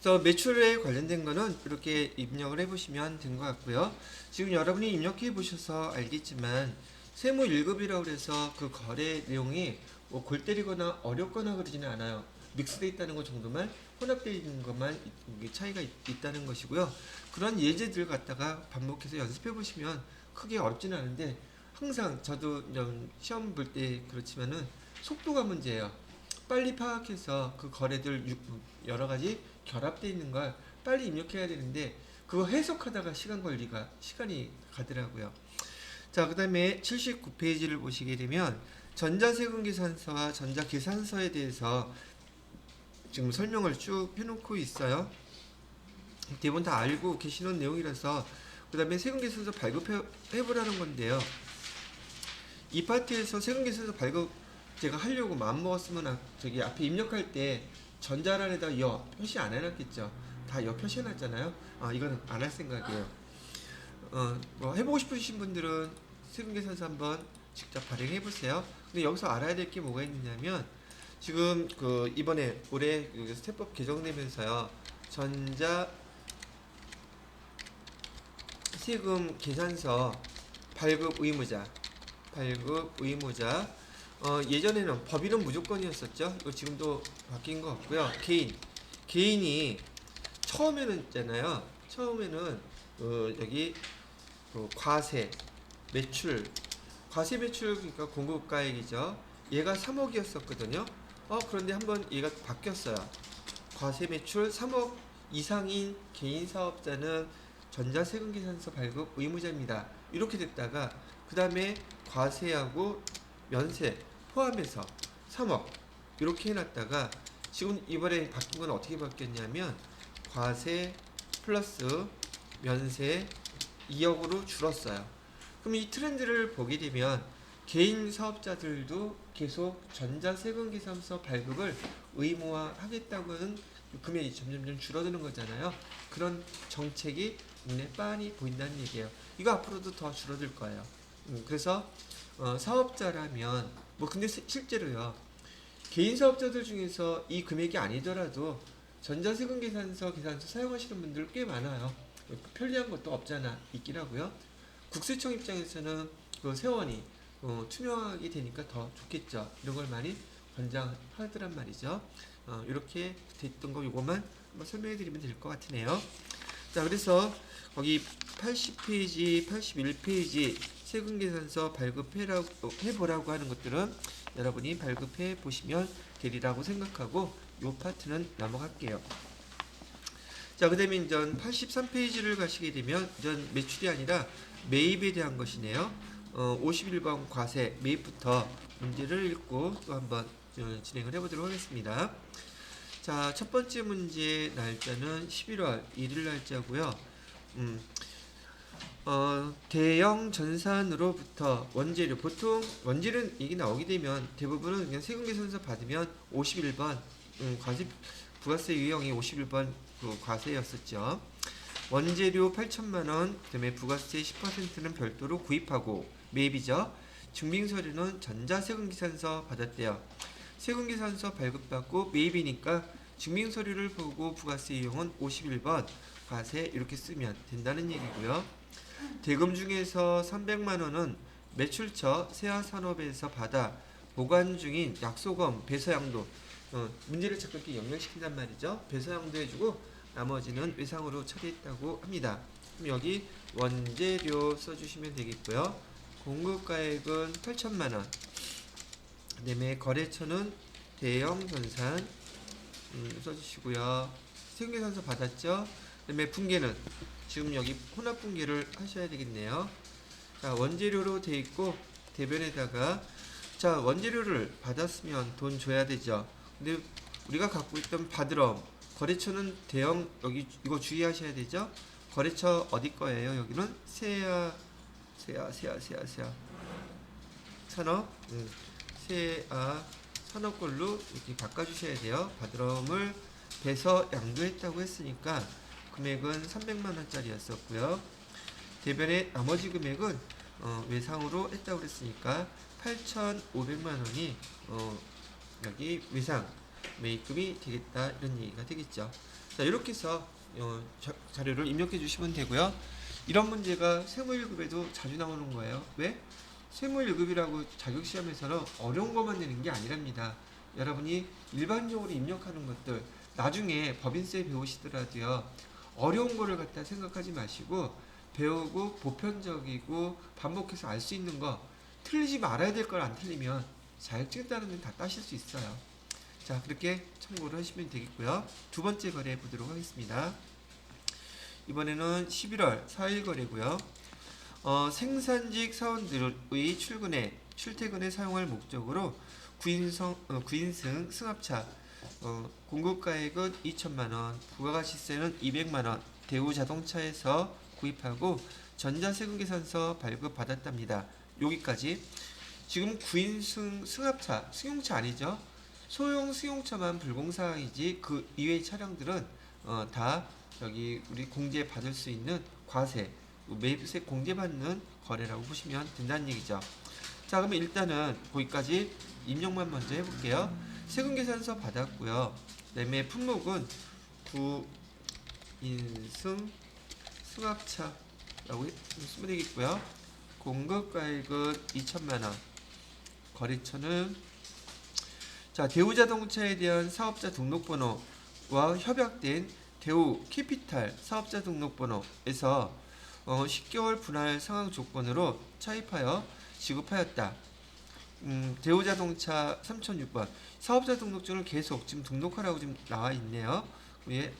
그래서 매출에 관련된 거는 이렇게 입력을 해보시면 된 것 같고요. 지금 여러분이 입력해 보셔서 알겠지만 세무 1급이라고 해서 그 거래 내용이 골 때리거나 어렵거나 그러지는 않아요. 믹스되어 있다는 것 정도만, 혼합되어 있는 것만 차이가 있다는 것이고요. 그런 예제들 갖다가 반복해서 연습해 보시면 크게 어렵지는 않은데, 항상 저도 시험 볼 때 그렇지만은 속도가 문제예요. 빨리 파악해서 그 거래들 여러 가지 결합되어 있는 걸 빨리 입력해야 되는데, 그거 해석하다가 시간이 가더라고요. 자, 그 다음에 79페이지를 보시게 되면 전자세금계산서와 전자계산서에 대해서 지금 설명을 쭉 해놓고 있어요. 대부분 다 알고 계시는 내용이라서. 그 다음에 세금계산서 발급해보라는 건데요. 이 파트에서 세금계산서 발급 제가 하려고 마음먹었으면 저기 앞에 입력할 때 전자란에다 여 표시 안 해놨겠죠. 다 여 표시해놨잖아요. 이거는 안 할 생각이에요. 뭐 해보고 싶으신 분들은 세금계산서 한번 직접 발행해보세요. 근데 여기서 알아야 될 게 뭐가 있냐면, 지금 이번에 올해 스텝법 개정되면서요, 전자 세금 계산서 발급 의무자, 예전에는 법인은 무조건이었었죠. 이거 지금도 바뀐 것 같고요. 개인이 처음에는 있잖아요. 처음에는 여기 과세 매출, 그러니까 공급가액이죠. 얘가 3억이었었거든요. 그런데 한번 얘가 바뀌었어요. 과세 매출 3억 이상인 개인 사업자는 전자세금계산서 발급 의무자입니다. 이렇게 됐다가 그 다음에 과세하고 면세 포함해서 3억 이렇게 해놨다가, 지금 이번에 바뀐 건 어떻게 바뀌었냐면 과세 플러스 면세 2억으로 줄었어요. 그럼 이 트렌드를 보게 되면 개인 사업자들도 계속 전자세금계산서 발급을 의무화하겠다고는 금액이 점점 줄어드는 거잖아요. 그런 정책이 눈에 빤히 보인다는 얘기예요. 이거 앞으로도 더 줄어들 거예요. 그래서 사업자라면 근데 실제로요, 개인 사업자들 중에서 이 금액이 아니더라도 전자세금계산서 계산서 사용하시는 분들 꽤 많아요. 편리한 것도 없잖아 있긴 하고요. 국세청 입장에서는 그 세원이 투명하게 되니까 더 좋겠죠. 이런 걸 많이 권장하더란 말이죠. 이렇게 됐던 거 요것만 한번 설명해 드리면 될 것 같으네요. 자, 그래서 거기 80페이지, 81페이지 세금계산서 발급해보라고 하는 것들은 여러분이 발급해 보시면 되리라고 생각하고 요 파트는 넘어갈게요. 자, 그 다음에 이제 83페이지를 가시게 되면 이제 매출이 아니라 매입에 대한 것이네요. 51번 과세 매입부터 문제를 읽고 또 한번 진행을 해보도록 하겠습니다. 자, 첫 번째 문제 날짜는 11월 1일 날짜고요. 대형 전산으로부터 원재료, 보통 원재료는 이게 나오게 되면 대부분은 그냥 세금계산서 받으면 51번 과세 부가세 유형이 51번 그 과세였었죠. 원재료 8천만원, 그 다음에 부가세 10%는 별도로 구입하고 매입이죠. 증빙서류는 전자세금계산서 받았대요. 세금계산서 발급받고 매입이니까 증빙서류를 보고 부가세 유형은 51번 과세 이렇게 쓰면 된다는 얘기고요. 대금 중에서 300만원은 매출처 세아산업에서 받아 보관 중인 약소금 배서양도, 문제를 자꾸 이렇게 연결시킨단 말이죠. 배서양도 해주고 나머지는 외상으로 처리했다고 합니다. 그럼 여기 원재료 써주시면 되겠고요. 공급가액은 8천만원. 그 다음에 거래처는 대형전산 써주시고요. 세금계산서 받았죠. 그 다음에 분계는 지금 여기 혼합 분계를 하셔야 되겠네요. 자, 원재료로 돼 있고 대변에다가 자, 원재료를 받았으면 돈 줘야 되죠. 근데 우리가 갖고 있던 바드럼 거래처는 대형, 여기 이거 주의하셔야 되죠. 거래처 어디 거예요? 여기는 세아 산업, 세아 산업 걸로 이렇게 바꿔주셔야 돼요. 바드럼을 배서 양도했다고 했으니까 금액은 300만 원짜리였었고요. 대변의 나머지 금액은 외상으로 했다고 그랬으니까 8,500만 원이 여기 외상 매입금이 되겠다, 이런 얘기가 되겠죠. 자, 이렇게 해서 자료를 입력해 주시면 되고요. 이런 문제가 세무 1급에도 자주 나오는 거예요. 왜? 세무 1급이라고 자격시험에서는 어려운 것만 내는 게 아니랍니다. 여러분이 일반적으로 입력하는 것들 나중에 법인세 배우시더라도요, 어려운 거를 갖다 생각하지 마시고 배우고 보편적이고 반복해서 알 수 있는 거, 틀리지 말아야 될 걸 안 틀리면 자격증 따는 데 다 따실 수 있어요. 자, 그렇게 참고를 하시면 되겠고요. 두 번째 거래 보도록 하겠습니다. 이번에는 11월 4일 거래고요. 생산직 사원들의 출퇴근에 사용할 목적으로 구인승 승합차 공급가액은 2천만원, 부가가치세는 200만원, 대우자동차에서 구입하고 전자세금계산서 발급받았답니다. 여기까지. 지금 구인승 승합차, 승용차 아니죠? 소형 승용차만 불공사항이지 그 이외의 차량들은 다 여기 우리 공제 받을 수 있는 과세, 매입세 공제받는 거래라고 보시면 된다는 얘기죠. 자, 그러면 일단은 거기까지 입력만 먼저 해볼게요. 세금계산서 받았고요. 그다음에 품목은 구인승 승합차라고 쓰면 되겠고요. 공급가액은 2천만원. 거래처는 자, 대우자동차에 대한 사업자 등록번호와 협약된 대우 캐피탈 사업자 등록번호에서 10개월 분할 상환 조건으로 차입하여 지급하였다. 대우자동차 3006번 사업자 등록증을 계속 지금 등록하라고 지금 나와 있네요. 왜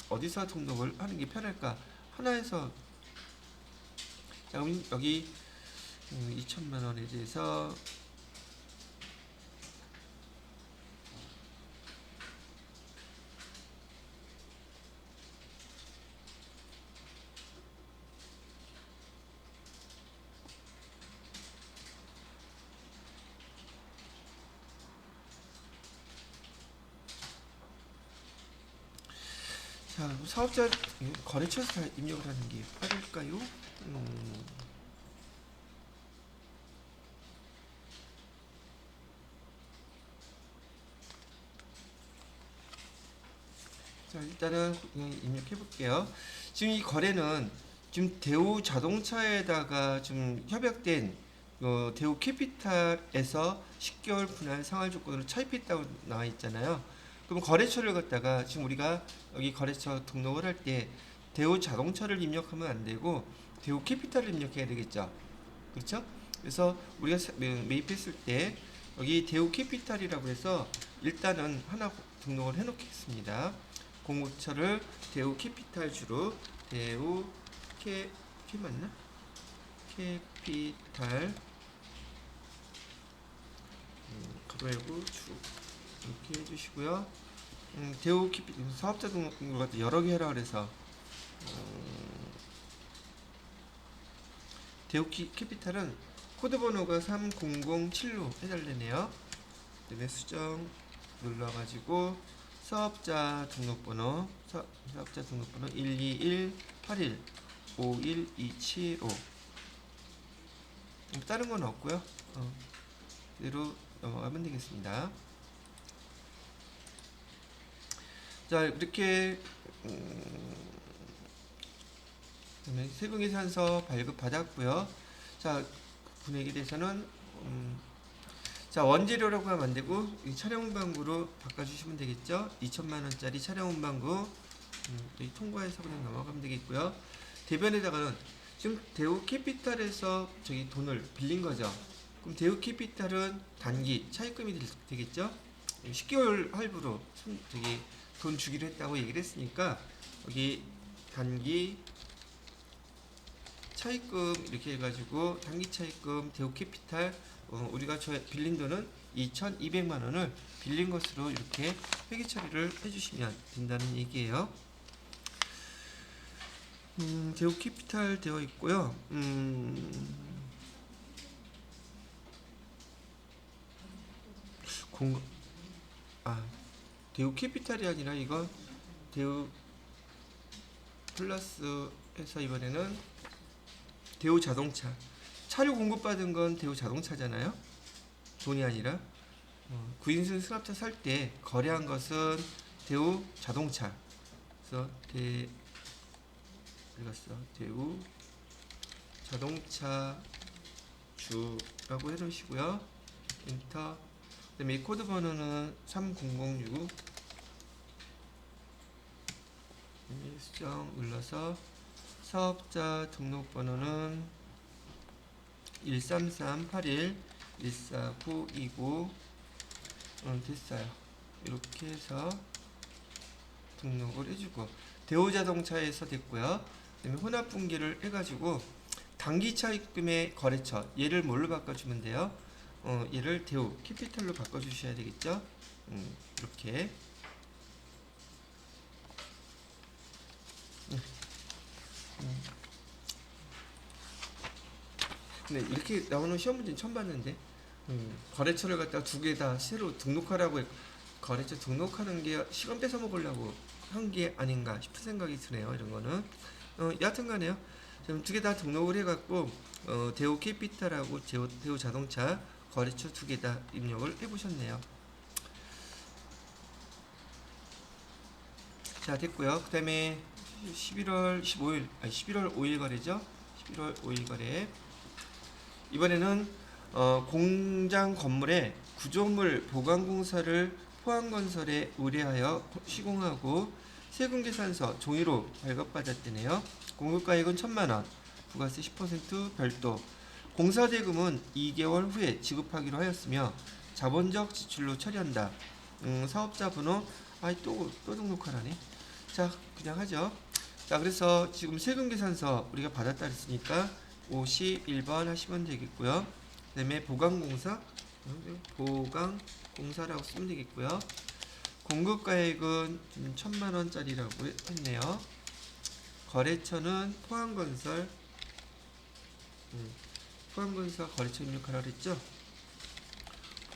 어디서 등록을 하는 게 편할까? 하나에서 자, 그럼 여기 2천만 원에 대해서 자, 사업자 거래처에서 다 입력을 하는 게 빠를까요? 자, 일단은 그냥 입력해 볼게요. 지금 이 거래는 지금 대우 자동차에다가 좀 협약된 대우 캐피탈에서 10개월 분할 상환 조건으로 차입했다고 나와 있잖아요. 그럼 거래처를 갖다가 지금 우리가 여기 거래처 등록을 할 때 대우 자동차를 입력하면 안 되고 대우 캐피탈을 입력해야 되겠죠. 그렇죠? 그래서 우리가 매입했을 때 여기 대우 캐피탈이라고 해서 일단은 하나 등록을 해 놓겠습니다. 공급처를 대우 캐피탈 주로 대우 캐 맞나? 캐피탈 가로열고 주 이렇게 해주시고요. 대우 캐피탈 사업자 등록을 갖다 여러 개 해라 그래서 대우 캐피탈은 코드번호가 3007로 해달라네요. 그다음에 수정 눌러가지고 사업자 등록번호 12181515275 다른 건 없고요. 그대로 넘어가면 되겠습니다. 자, 이렇게 세금계산서 발급 받았고요. 자, 금액에 대해서는 자, 원재료라고 하면 안 되고 이 차량 운반구로 바꿔주시면 되겠죠. 2천만 원짜리 차량 운반구 이 통과해서 그냥 넘어가면 되겠고요. 대변에다가는 지금 대우 캐피탈에서 저기 돈을 빌린 거죠. 그럼 대우 캐피탈은 단기 차입금이 되겠죠. 10개월 할부로 저기 돈 주기로 했다고 얘기를 했으니까 여기 단기 차입금 이렇게 해가지고 단기 차입금 대우 캐피탈 우리가 빌린 돈은 2,200만 원을 빌린 것으로 이렇게 회계 처리를 해주시면 된다는 얘기예요. 대우 캐피탈 되어 있고요. 대우 캐피탈이 아니라 이거 대우 플러스 해서 이번에는 대우 자동차 차료 공급받은 건 대우 자동차잖아요. 돈이 아니라 구인승 수납차 살 때 거래한 것은 대우 자동차. 그래서 대우 자동차 주라고 해놓으시고요. 엔터. 그다음에 이 코드 번호는 3006. 수정 눌러서 사업자 등록번호는 13381 14929 됐어요. 이렇게 해서 등록을 해주고 대우자동차에서 됐고요. 그다음에 혼합분기를 해가지고 단기차 입금의 거래처 얘를 뭘로 바꿔주면 돼요? 얘를 대우 캐피탈로 바꿔주셔야 되겠죠. 이렇게 근데 이렇게 나오는 시험 문제는 처음 봤는데 거래처를 갖다 두 개 다 새로 등록하라고 거래처 등록하는 게 시간 뺏어 먹으려고 한 게 아닌가 싶은 생각이 드네요. 이런 거는 여하튼간에요. 지금 두 개 다 등록을 해갖고 대우 캐피탈하고 대우 자동차 거래처 두 개 다 입력을 해보셨네요. 자, 됐고요. 그 다음에 11월 5일 거래죠. 11월 5일 거래. 이번에는 공장 건물의 구조물 보관공사를 포항건설에 의뢰하여 시공하고 세금계산서 종이로 발급받았대네요. 공급가액은 1,000만원, 부가세 10% 별도. 공사대금은 2개월 후에 지급하기로 하였으며 자본적 지출로 처리한다. 사업자 번호 또 등록하라네. 자, 그냥 하죠. 자, 그래서 지금 세금계산서 우리가 받았다 했으니까 51번 하시면 되겠고요. 그 다음에 보강공사라고 쓰면 되겠고요. 공급가액은 1,000만원짜리라고 했네요. 거래처는 포항건설 거래처 입력하라 그랬죠.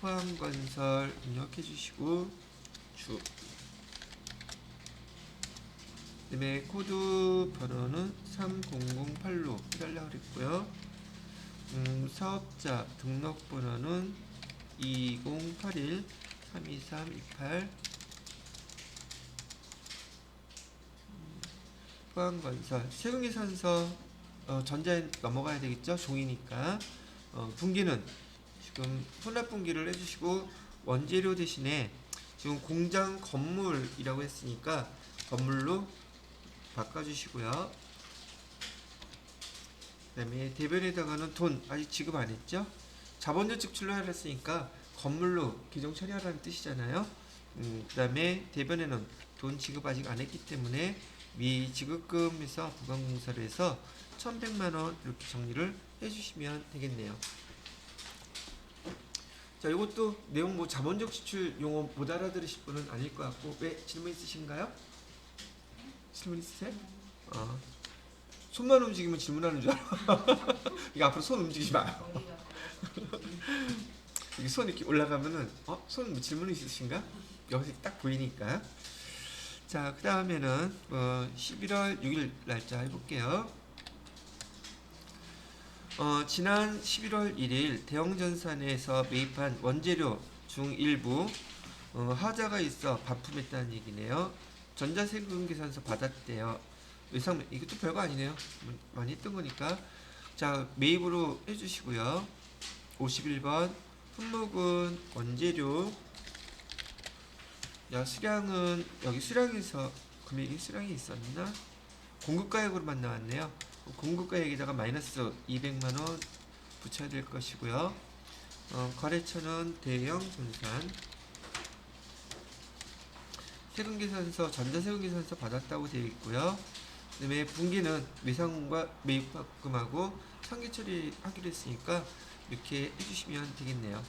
포항건설 입력해 주시고 주. 그 다음에 코드 번호는 3008로 해달라고 그랬고요. 사업자 등록번호는 2081 32328. 포항건설 세금계산서 전자에 넘어가야 되겠죠. 종이니까. 분기는 지금 혼합분기를 해주시고 원재료 대신에 지금 공장 건물이라고 했으니까 건물로 바꿔주시고요. 그 다음에 대변에다가는 돈 아직 지급 안 했죠. 자본적 지출로 하라 했으니까 건물로 규정 처리하라는 뜻이잖아요. 그 다음에 대변에는 돈 지급 아직 안 했기 때문에 미지급금에서 부가공사로 해서 1,100만원 이렇게 정리를 해주시면 되겠네요. 자, 이것도 내용 자본적 지출 용어 못 알아들으실 분은 아닐 것 같고, 왜 질문 있으신가요? 질문 있으세요? 손만 움직이면 질문하는 줄 알아. 이거 앞으로 손 움직이지 마요. 이게 손 이렇게 올라가면은 손 질문 있으신가? 여기서 딱 보이니까. 자, 그 다음에는 11월 6일 날짜 해볼게요. 지난 11월 1일 대형전산에서 매입한 원재료 중 일부 하자가 있어 반품했다는 얘기네요. 전자세금계산서 받았대요. 이것도 별거 아니네요. 많이 했던 거니까. 자, 매입으로 해주시고요. 51번 품목은 원재료. 야, 수량은 여기 수량에서 금액이 수량이 있었나? 공급가액으로만 나왔네요. 공급가액에다가 마이너스 200만원 붙여야 될 것이고요. 거래처는 대형 전산. 세금계산서, 전자세금계산서 받았다고 되어 있고요. 그 다음에 분기는 외상과 매입금하고 상기 처리하기로 했으니까 이렇게 해주시면 되겠네요.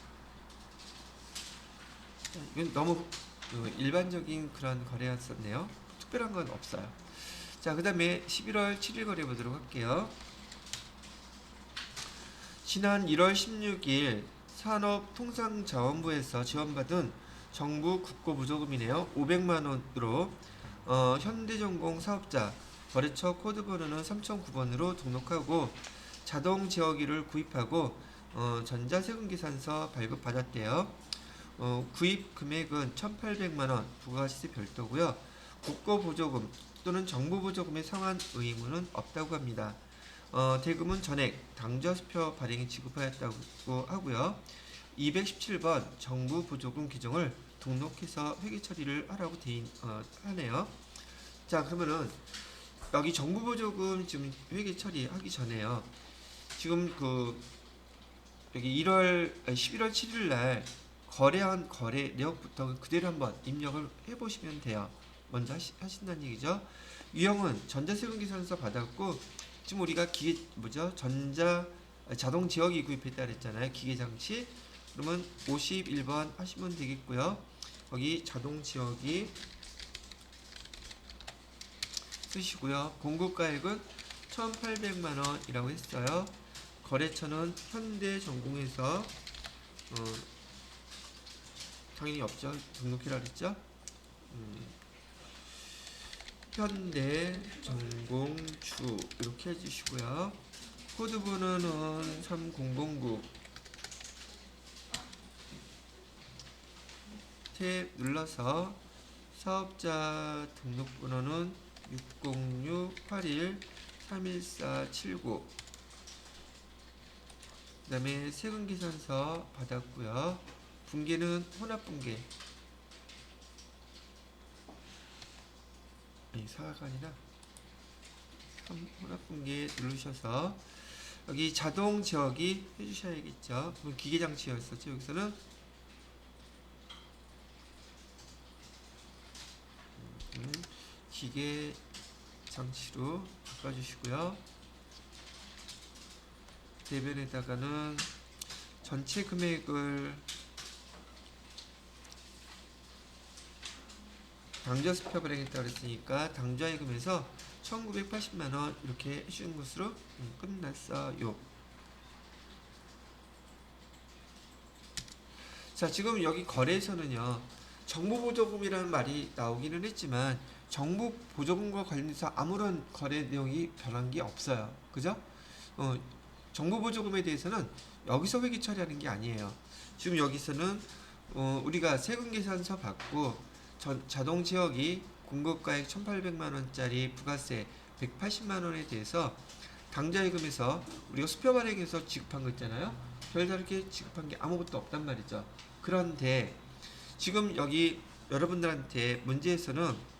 이건 너무 일반적인 그런 거래였었네요. 특별한 건 없어요. 자, 그 다음에 11월 7일 거래 보도록 할게요. 지난 1월 16일 산업통상자원부에서 지원받은 정부 국고보조금이네요. 500만원으로 현대전공 사업자 거래처 코드번호는 3009번으로 등록하고 자동지어기를 구입하고 전자세금계산서 발급받았대요. 구입 금액은 1,800만원, 부가시세 별도고요. 국고보조금 또는 정부보조금의 상환 의무는 없다고 합니다. 대금은 전액 당좌수표 발행에 지급하였다고 하고요. 217번 정부 보조금 규정을 등록해서 회계 처리를 하라고 하네요. 자, 그러면은 여기 정부 보조금 지금 회계 처리하기 전에요. 지금 여기 11월 7일 날 거래한 거래 내역부터 그대로 한번 입력을 해보시면 돼요. 먼저 하신다는 얘기죠. 유형은 전자세금계산서 받았고, 지금 우리가 자동 지역이 구입했다 그랬잖아요. 기계장치. 그러면 51번 하시면 되겠고요. 거기 자동 지역이 쓰시고요. 공급가액은 1,800만원이라고 했어요. 거래처는 현대전공에서 당연히 없죠. 등록해라 그랬죠. 현대전공주 이렇게 해주시고요. 코드번호는 3009. 탭 눌러서 사업자 등록번호는 606813149. 그 다음에 세금계산서 받았고요. 분기는 혼합분기. 아니, 사가 아니라 혼합분기 누르셔서 여기 자동 지역이 해주셔야겠죠. 그럼 기계장치였었죠. 여기서는 기계장치로 바꿔주시고요. 대변에다가는 전체 금액을 당좌수표 발행했다고 그랬으니까 당좌예금에서 1980만원 이렇게 해주는 것으로 끝났어요. 자, 지금 여기 거래에서는요, 정부보조금이라는 말이 나오기는 했지만 정부보조금과 관련해서 아무런 거래 내용이 변한 게 없어요. 그죠? 정부보조금에 대해서는 여기서 회계 처리하는 게 아니에요. 지금 여기서는 우리가 세금계산서 받고 자동지역이 공급가액 1,800만원짜리 부가세 180만원에 대해서 당좌예금에서 우리가 수표 발행해서 지급한 거 있잖아요. 별다르게 지급한 게 아무것도 없단 말이죠. 그런데 지금 여기 여러분들한테 문제에서는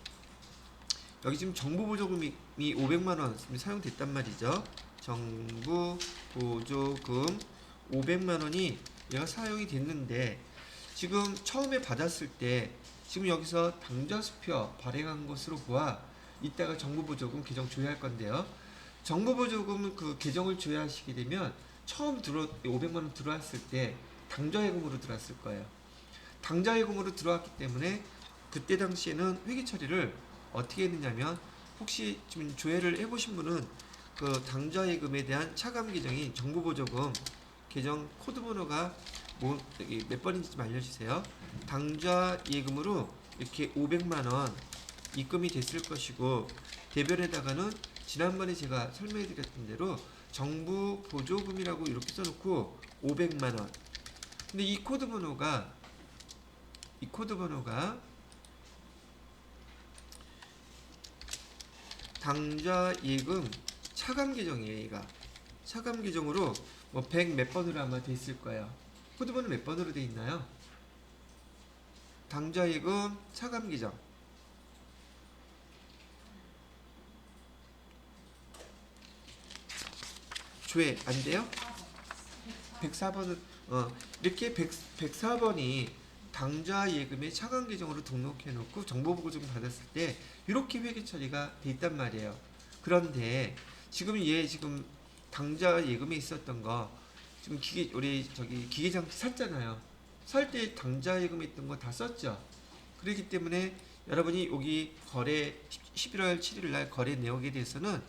여기 지금 정부보조금이 500만원 사용됐단 말이죠. 정부보조금 500만원이 얘가 사용이 됐는데, 지금 처음에 받았을 때 지금 여기서 당좌수표 발행한 것으로 보아 이따가 정부보조금 계정 조회할 건데요. 정부보조금 그 계정을 조회하시게 되면 처음 500만원 들어왔을 때 당좌예금으로 들어왔을 거예요. 당좌예금으로 들어왔기 때문에 그때 당시에는 회계 처리를 어떻게 했느냐면, 혹시 지금 조회를 해보신 분은 그 당좌예금에 대한 차감 계정이 정부보조금 계정 코드번호가 몇 번인지 좀 알려주세요. 당좌예금으로 이렇게 500만원 입금이 됐을 것이고, 대별에다가는 지난번에 제가 설명해드렸던 대로 정부보조금이라고 이렇게 써놓고 500만원. 근데 이 코드번호가 당좌예금 차감 계정이에요. 얘가 차감 계정으로 100 몇 번으로 아마 돼 있을 거예요. 코드번호 몇 번으로 되어 있나요? 당좌예금 차감기정. 조회 안 돼요? 104번은 이렇게 104번이 당좌 예금의 차감 계정으로 등록해 놓고 정보보고금 받았을 때 이렇게 회계 처리가 돼 있단 말이에요. 그런데 지금 지금 당좌 예금에 있었던 거 지금 우리 기계 장치 샀잖아요. 살 때 당좌 예금에 있던 거 다 썼죠. 그렇기 때문에 여러분이 여기 거래 11월 7일 날 거래 내역에 대해서는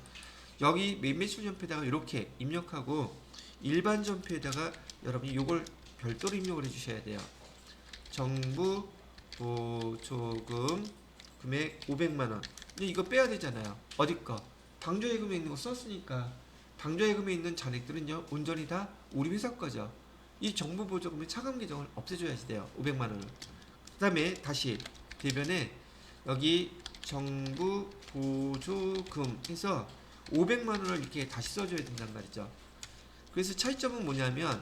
여기 매매출 전표에다가 이렇게 입력하고 일반 전표에다가 여러분이 요걸 별도로 입력을 해주셔야 돼요. 정부 보조금 금액 500만원. 근데 이거 빼야 되잖아요. 어디 거? 당좌예금에 있는 거 썼으니까 당좌예금에 있는 잔액들은요 온전히 다 우리 회사 거죠. 이 정부 보조금의 차감 계정을 없애줘야지 돼요. 500만원을. 그 다음에 다시 대변에 여기 정부 보조금 해서 500만원을 이렇게 다시 써줘야 된단 말이죠. 그래서 차이점은 뭐냐면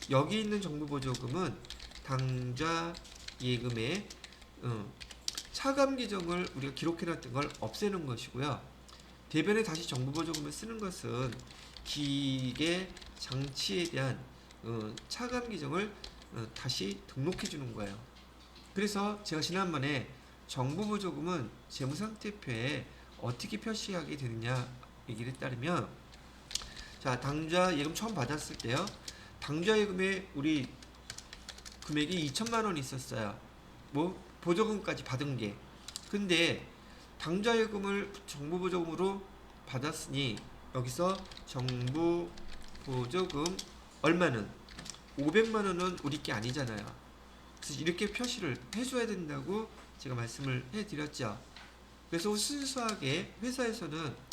여기 있는 정부보조금은 당좌 예금의 차감 계정을 우리가 기록해놨던 걸 없애는 것이고요. 대변에 다시 정부보조금을 쓰는 것은 기계 장치에 대한 차감 계정을 다시 등록해 주는 거예요. 그래서 제가 지난번에 정부보조금은 재무상태표에 어떻게 표시하게 되느냐 얘기를 따르면, 자, 당좌 예금 처음 받았을 때요. 당좌 예금에 우리 금액이 2천만 원이 있었어요. 뭐 보조금까지 받은 게. 근데 당좌 예금을 정부 보조금으로 받았으니 여기서 정부 보조금 얼마는 500만 원은 우리 게 아니잖아요. 그래서 이렇게 표시를 해줘야 된다고 제가 말씀을 해드렸죠. 그래서 순수하게 회사에서는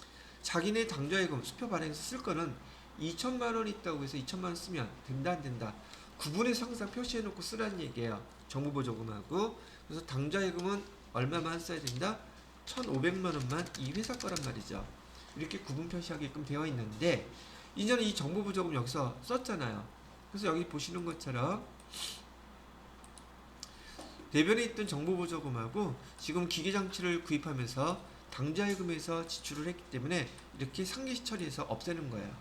자기네 당좌예금 수표 발행해서 쓸 거는 2천만 원 있다고 해서 2천만 원 쓰면 된다 안 된다 구분해서 항상 표시해 놓고 쓰라는 얘기예요. 정부보조금하고. 그래서 당좌예금은 얼마만 써야 된다? 1,500만 원만 이 회사 거란 말이죠. 이렇게 구분 표시하게끔 되어 있는데 이제는 이 정부보조금 여기서 썼잖아요. 그래서 여기 보시는 것처럼 대변에 있던 정부보조금하고 지금 기계장치를 구입하면서 당좌예금에서 지출을 했기 때문에 이렇게 상계 처리해서 없애는 거예요.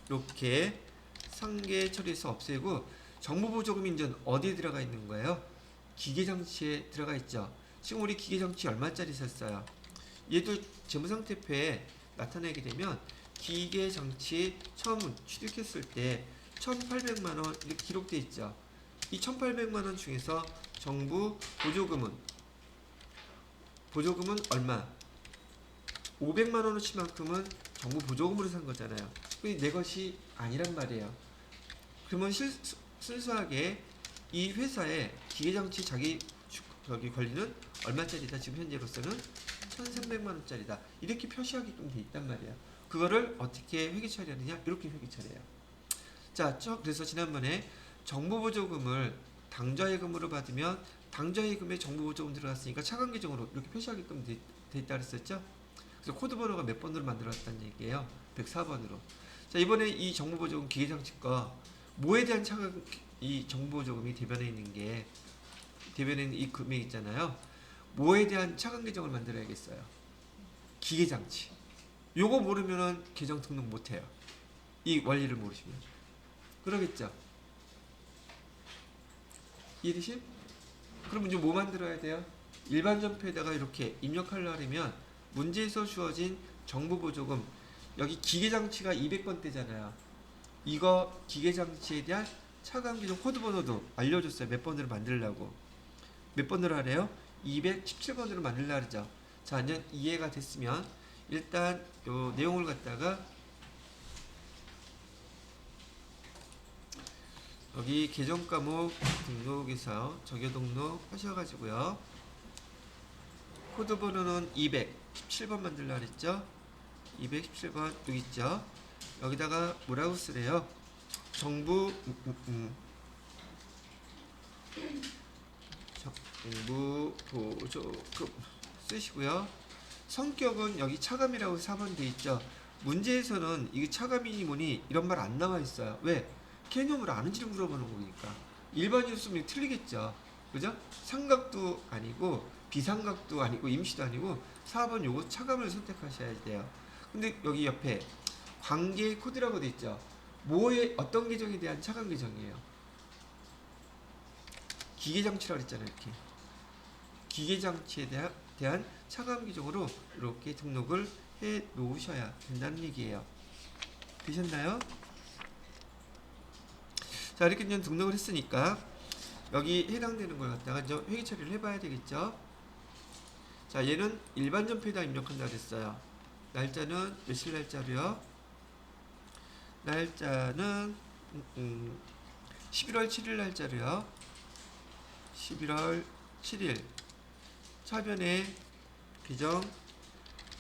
이렇게 상계 처리해서 없애고 정부보조금이 이제 어디에 들어가 있는 거예요? 기계장치에 들어가 있죠. 지금 우리 기계장치 얼마짜리 샀어요? 얘도 재무상태표에 나타내게 되면 기계장치 처음 취득했을 때 1,800만 원 이렇게 기록되어 있죠. 이 1,800만 원 중에서 정부 보조금은 얼마? 500만 원어치만큼은 정부 보조금으로 산 거잖아요. 그게 내 것이 아니란 말이에요. 그러면 순수하게 이 회사에 기계장치 저기 권리는 얼마짜리다? 지금 현재로서는 1,300만 원짜리다. 이렇게 표시하게끔 돼 있단 말이에요. 그거를 어떻게 회계 처리하느냐? 이렇게 회계 처리해요. 자, 그래서 지난번에 정부보조금을 당좌예금으로 받으면 당좌예금에 정부보조금 들어갔으니까 차감 계정으로 이렇게 표시하게끔 돼 있다 그랬었죠. 그래서 코드 번호가 몇 번으로 만들어졌다는 얘기예요. 104번으로. 자, 이번에 이 정부보조금 기계장치 거 뭐에 대한 이 정부보조금이 대변에 있는 이 금액 있잖아요. 뭐에 대한 차감 계정을 만들어야겠어요. 기계장치. 요거 모르면은 계정 등록 못해요. 이 원리를 모르시면. 그러겠죠. 이해되심? 그럼 이제 뭐 만들어야 돼요? 일반 전표에다가 이렇게 입력하려면 문제에서 주어진 정부보조금 여기 기계장치가 200번대잖아요. 이거 기계장치에 대한 차감기준 코드번호도 알려줬어요. 몇 번으로 만들려고. 몇 번으로 하래요? 217번으로 만들려고 하죠. 자, 이제 이해가 됐으면 일단 요 내용을 갖다가 여기 계정과목 등록에서 적용 등록 하셔가지고요. 코드번호는 217번 만들려고 했죠. 217번 여기 있죠. 여기다가 뭐라고 쓰래요? 정부 보조금 쓰시고요. 성격은 여기 차감이라고 4번 돼 있죠. 문제에서는 이게 차감이니 뭐니 이런 말 안 나와 있어요. 왜? 개념을 아는지를 물어보는 거니까 일반인으로 쓰면 틀리겠죠. 그죠? 삼각도 아니고 비삼각도 아니고 임시도 아니고 4번 요거 차감을 선택하셔야 돼요. 근데 여기 옆에 관계 코드라고 돼 있죠. 뭐에 어떤 계정에 대한 차감 계정이에요? 기계장치라고 그랬잖아요. 이렇게 기계장치에 대한 차감 계정으로 이렇게 등록을 해 놓으셔야 된다는 얘기예요. 되셨나요? 자, 이렇게 이제 등록을 했으니까 여기 해당되는 걸 갖다가 이제 회계 처리를 해봐야 되겠죠. 자, 얘는 일반 전표에다 입력한다 그랬어요. 날짜는 며칠 날짜로요? 날짜는 11월 7일 날짜로요. 11월 7일 차변에 규정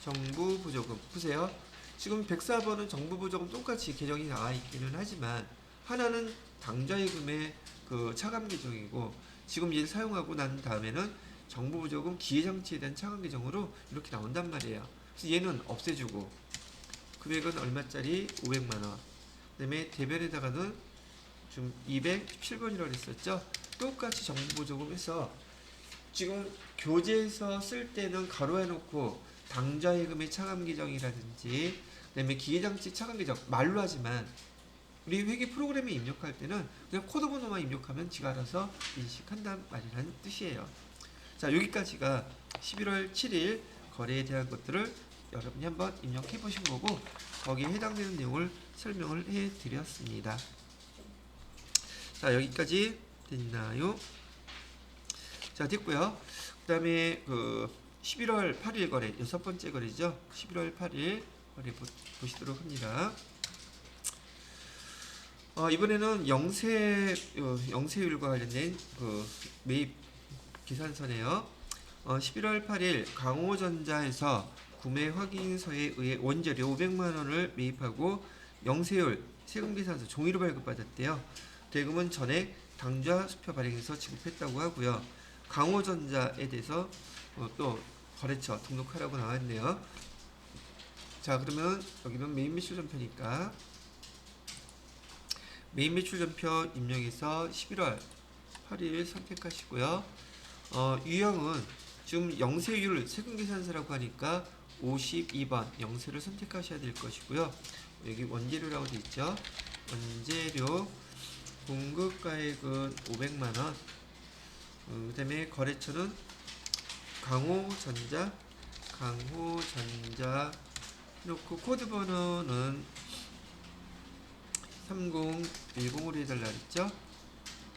정부 보조금 보세요. 지금 104번은 정부 보조금 똑같이 계정이 나와 있기는 하지만 하나는 당좌예금의 그 차감 계정이고 지금 얘를 사용하고 난 다음에는 정부 보조금 기회장치에 대한 차감 계정으로 이렇게 나온단 말이에요. 그래서 얘는 없애주고 금액은 얼마짜리? 500만원. 그 다음에 대별에다가는 지금 217번이라고 했었죠. 똑같이 정부 보조금 해서 지금 교재에서 쓸 때는 가로해 놓고 당좌예금의 차감 계정이라든지 그다음에 기계장치 차감 계정 말로 하지만 우리 회계 프로그램에 입력할 때는 그냥 코드 번호만 입력하면 지가 알아서 인식한단 말이라는 뜻이에요. 자, 여기까지가 11월 7일 거래에 대한 것들을 여러분이 한번 입력해 보신 거고 거기에 해당되는 내용을 설명을 해 드렸습니다. 자, 여기까지 됐나요? 자, 됐고요. 그 다음에 그 11월 8일 거래, 6번째 거래죠. 11월 8일 거래 보시도록 합니다. 이번에는 영세율과 관련된 그 매입 계산서네요. 11월 8일 강호전자에서 구매 확인서에 의해 원재료 500만원을 매입하고 영세율 세금계산서 종이로 발급받았대요. 대금은 전액 당좌 수표 발행해서 지급했다고 하고요. 강호전자에 대해서 또 거래처 등록하라고 나왔네요. 자, 그러면 여기는 메인 매출 전표니까 메인 매출 전표 입력해서 11월 8일 선택하시고요. 유형은 지금 영세율 세금계산서라고 하니까 52번 영세를 선택하셔야 될 것이고요. 여기 원재료라고 되어 있죠. 원재료 공급가액은 500만원. 그 다음에 거래처는 강호전자 놓고 코드 번호는 3010으로 해달라 했죠.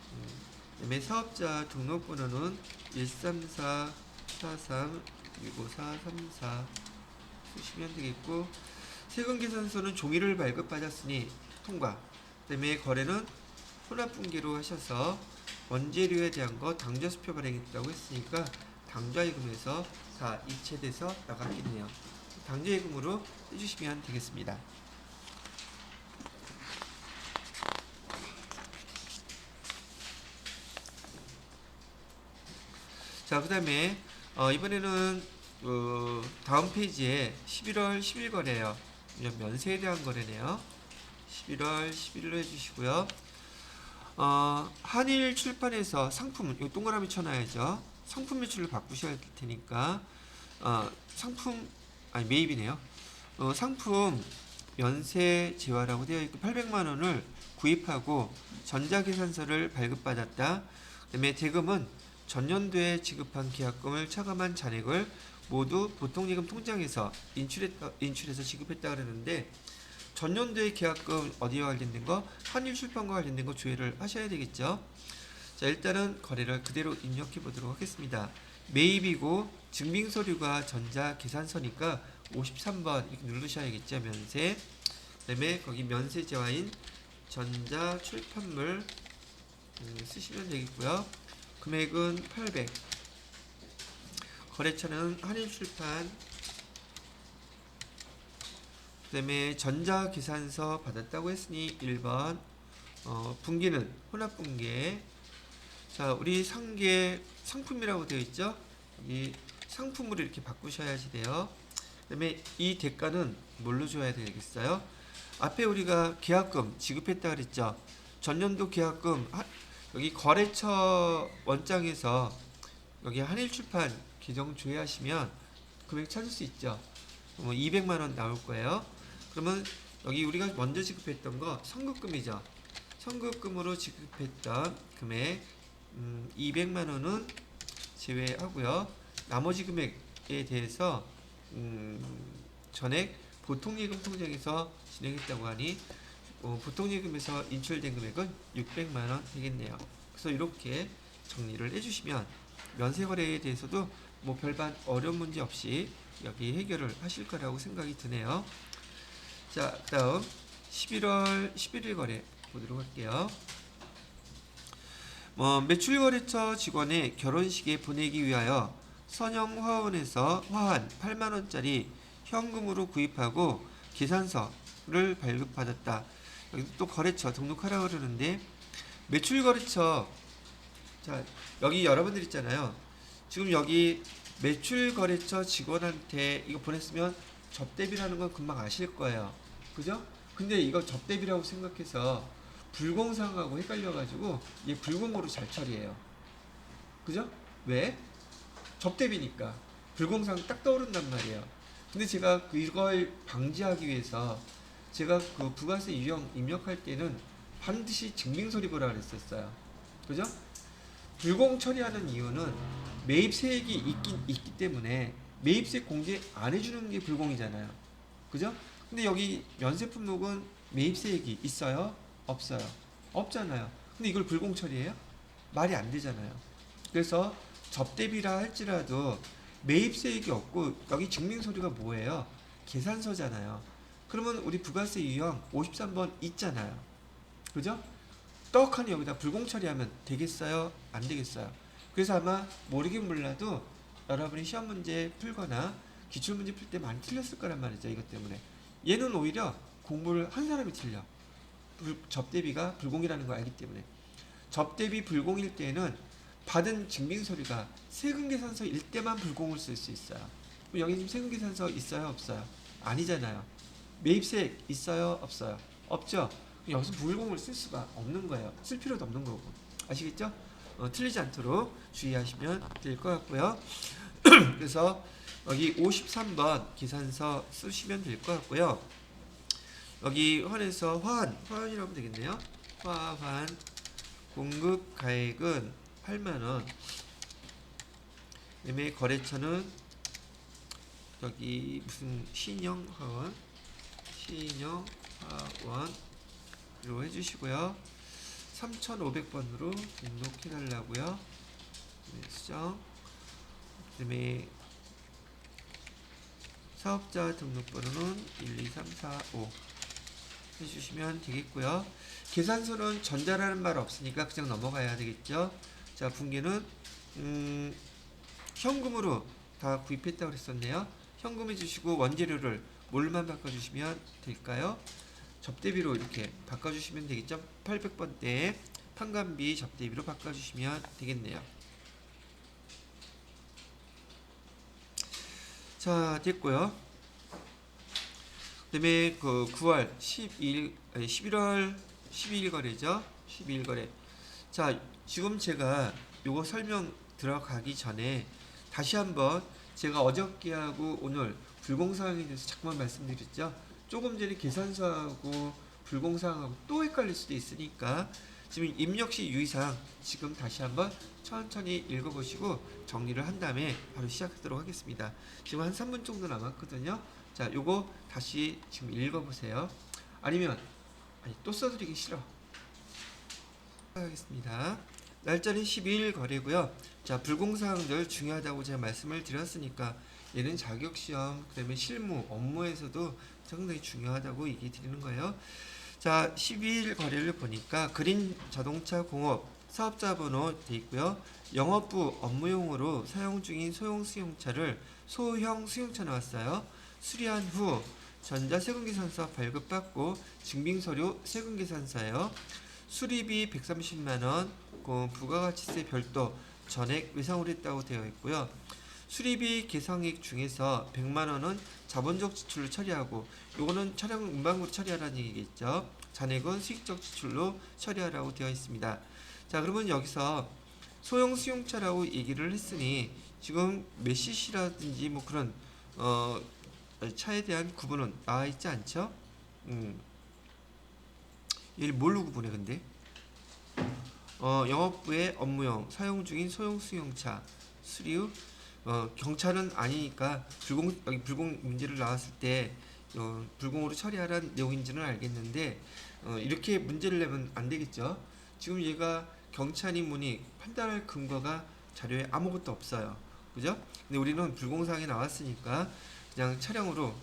그 다음에 사업자 등록번호는 13443654434 쓰시면 되겠고 세금계산서는 종이를 발급받았으니 통과. 그 다음에 거래는 혼합분기로 하셔서 원재료에 대한 거 당좌수표 발행했다고 했으니까 당좌예금에서 다 이체돼서 나갔겠네요. 당좌예금으로 해주시면 되겠습니다. 자, 그 다음에 이번에는 다음 페이지에 11월 10일 거래요. 면세에 대한 거래네요. 11월 10일로 해주시고요. 한일 출판에서 상품, 이 동그라미 쳐놔야죠. 상품 매출을 바꾸셔야 될 테니까 매입이네요. 상품 면세 재화라고 되어 있고 800만원을 구입하고 전자계산서를 발급받았다. 그 다음에 대금은 전년도에 지급한 계약금을 차감한 잔액을 모두 보통예금 통장에서 인출해서 지급했다 그러는데 전년도의 계약금 어디와 관련된 거? 한일출판과 관련된 거 조회를 하셔야 되겠죠. 자, 일단은 거래를 그대로 입력해 보도록 하겠습니다. 매입이고 증빙서류가 전자계산서니까 53번 이렇게 누르셔야겠죠. 면세. 그 다음에 거기 면세재화인 전자출판물 쓰시면 되겠고요. 금액은 800. 거래처는 한일출판. 그 다음에 전자계산서 받았다고 했으니 1번. 분기는 혼합분기. 자, 우리 상계 상품이라고 되어 있죠. 이 상품으로 이렇게 바꾸셔야지 돼요. 그 다음에 이 대가는 뭘로 줘야 되겠어요? 앞에 우리가 계약금 지급했다 그랬죠. 전년도 계약금 여기 거래처 원장에서 여기 한일출판 계정 조회하시면 금액 찾을 수 있죠. 200만 원 나올 거예요. 그러면 여기 우리가 먼저 지급했던 거 선급금이죠. 선급금으로 지급했던 금액 200만 원은 제외하고요. 나머지 금액에 대해서 전액 보통예금 통장에서 진행했다고 하니 보통예금에서 인출된 금액은 600만 원 되겠네요. 그래서 이렇게 정리를 해주시면 면세거래에 대해서도 뭐 별반 어려운 문제 없이 여기 해결을 하실 거라고 생각이 드네요. 자, 다음 11월 11일 거래 보도록 할게요. 매출거래처 직원의 결혼식에 보내기 위하여 선영화원에서 화환 8만원짜리 현금으로 구입하고 계산서를 발급받았다. 여기 또 거래처 등록하라고 그러는데 매출거래처, 자 여기 여러분들 있잖아요. 지금 여기 매출거래처 직원한테 이거 보냈으면 접대비라는 건 금방 아실 거예요. 그죠? 근데 이거 접대비라고 생각해서 불공상하고 헷갈려가지고 얘 불공으로 잘 처리해요. 그죠? 왜? 접대비니까 불공상 딱 떠오른단 말이에요. 근데 제가 이걸 방지하기 위해서 제가 그 부가세 유형 입력할 때는 반드시 증빙서류 보라 그랬었어요. 그죠? 불공 처리하는 이유는 매입세액이 있기 때문에 매입세 공제 안 해주는 게 불공이잖아요. 그죠? 근데 여기 면세품목은 매입세액이 있어요? 없어요? 없잖아요. 근데 이걸 불공 처리해요? 말이 안 되잖아요. 그래서 접대비라 할지라도 매입세액이 없고 여기 증빙서류가 뭐예요? 계산서잖아요. 그러면 우리 부가세 유형 53번 있잖아요. 그죠? 떡하니 여기다 불공 처리하면 되겠어요? 안 되겠어요? 그래서 아마 모르긴 몰라도 여러분이 시험 문제 풀거나 기출 문제 풀 때 많이 틀렸을 거란 말이죠. 이것 때문에. 얘는 오히려 공부를 한 사람이 틀려. 접대비가 불공이라는 걸 알기 때문에. 접대비 불공일 때는 받은 증빙서류가 세금계산서일 때만 불공을 쓸 수 있어요. 여기 지금 세금계산서 있어요? 없어요? 아니잖아요. 매입세액 있어요? 없어요? 없죠? 여기서 불공을 쓸 수가 없는 거예요. 쓸 필요도 없는 거고. 아시겠죠? 틀리지 않도록 주의하시면 될 것 같고요. 그래서 여기 53번 계산서 쓰시면 될 것 같고요. 여기 환에서 화환이라고 하면 되겠네요. 화환 공급 가액은 8만원. 그다음에 거래처는 여기 무슨 신영화원 로 해주시고요. 3,500번으로 등록해달라고요. 네, 수정. 그다음에 사업자 등록번호는 1, 2, 3, 4, 5 해주시면 되겠고요. 계산서는 전자라는 말 없으니까 그냥 넘어가야 되겠죠. 자, 분기는 현금으로 다 구입했다고 그랬었네요. 현금 해주시고 원재료를 뭘만 바꿔주시면 될까요? 접대비로 이렇게 바꿔주시면 되겠죠. 800번대에 판관비 접대비로 바꿔주시면 되겠네요. 자, 됐고요. 그 다음에 그 9월 11월 12일 거래죠. 12일 거래. 자, 지금 제가 요거 설명 들어가기 전에 다시 한번 제가 어저께하고 오늘 불공사항에 대해서 잠깐만 말씀드렸죠. 조금 전에 계산서하고 불공사항하고 또 헷갈릴 수도 있으니까 지금 입력시 유의사항 지금 다시 한번 천천히 읽어보시고 정리를 한 다음에 바로 시작하도록 하겠습니다. 지금 한 3분 정도 남았거든요. 자, 요거 다시 지금 읽어보세요. 아니면 또 써드리기 싫어. 하겠습니다. 날짜는 12일 거래고요. 자, 불공사항들 중요하다고 제가 말씀을 드렸으니까 얘는 자격시험, 그 다음에 실무, 업무에서도 상당히 중요하다고 얘기 드리는 거예요. 자, 12일 거래를 보니까 그린 자동차 공업 사업자 번호 돼 있고요. 영업부 업무용으로 사용 중인 소형 승용차를 소형 수용차 나왔어요. 수리한 후 전자세금계산서 발급받고 증빙서류 세금계산서예요. 수리비 130만원, 부가가치세 별도 전액 외상으로 했다고 되어 있고요. 수리비 계상액 중에서 100만 원은 자본적 지출로 처리하고 요거는 차량 운반으로 처리하라는 얘기겠죠. 잔액은 수익적 지출로 처리하라고 되어 있습니다. 자, 그러면 여기서 소형 수용차라고 얘기를 했으니 지금 몇 cc라든지 뭐 그런 차에 대한 구분은 나와 있지 않죠? 얘를 뭘로 구분해 근데? 영업부의 업무용 사용 중인 소형 수용차 수리 후 경찰은 아니니까 여기 불공 문제를 나왔을 때 불공으로 처리하라는 내용인지는 알겠는데 이렇게 문제를 내면 안 되겠죠. 지금 얘가 경찰이 뭐니 판단할 근거가 자료에 아무것도 없어요. 그죠? 근데 우리는 불공사항이 나왔으니까 그냥 차량으로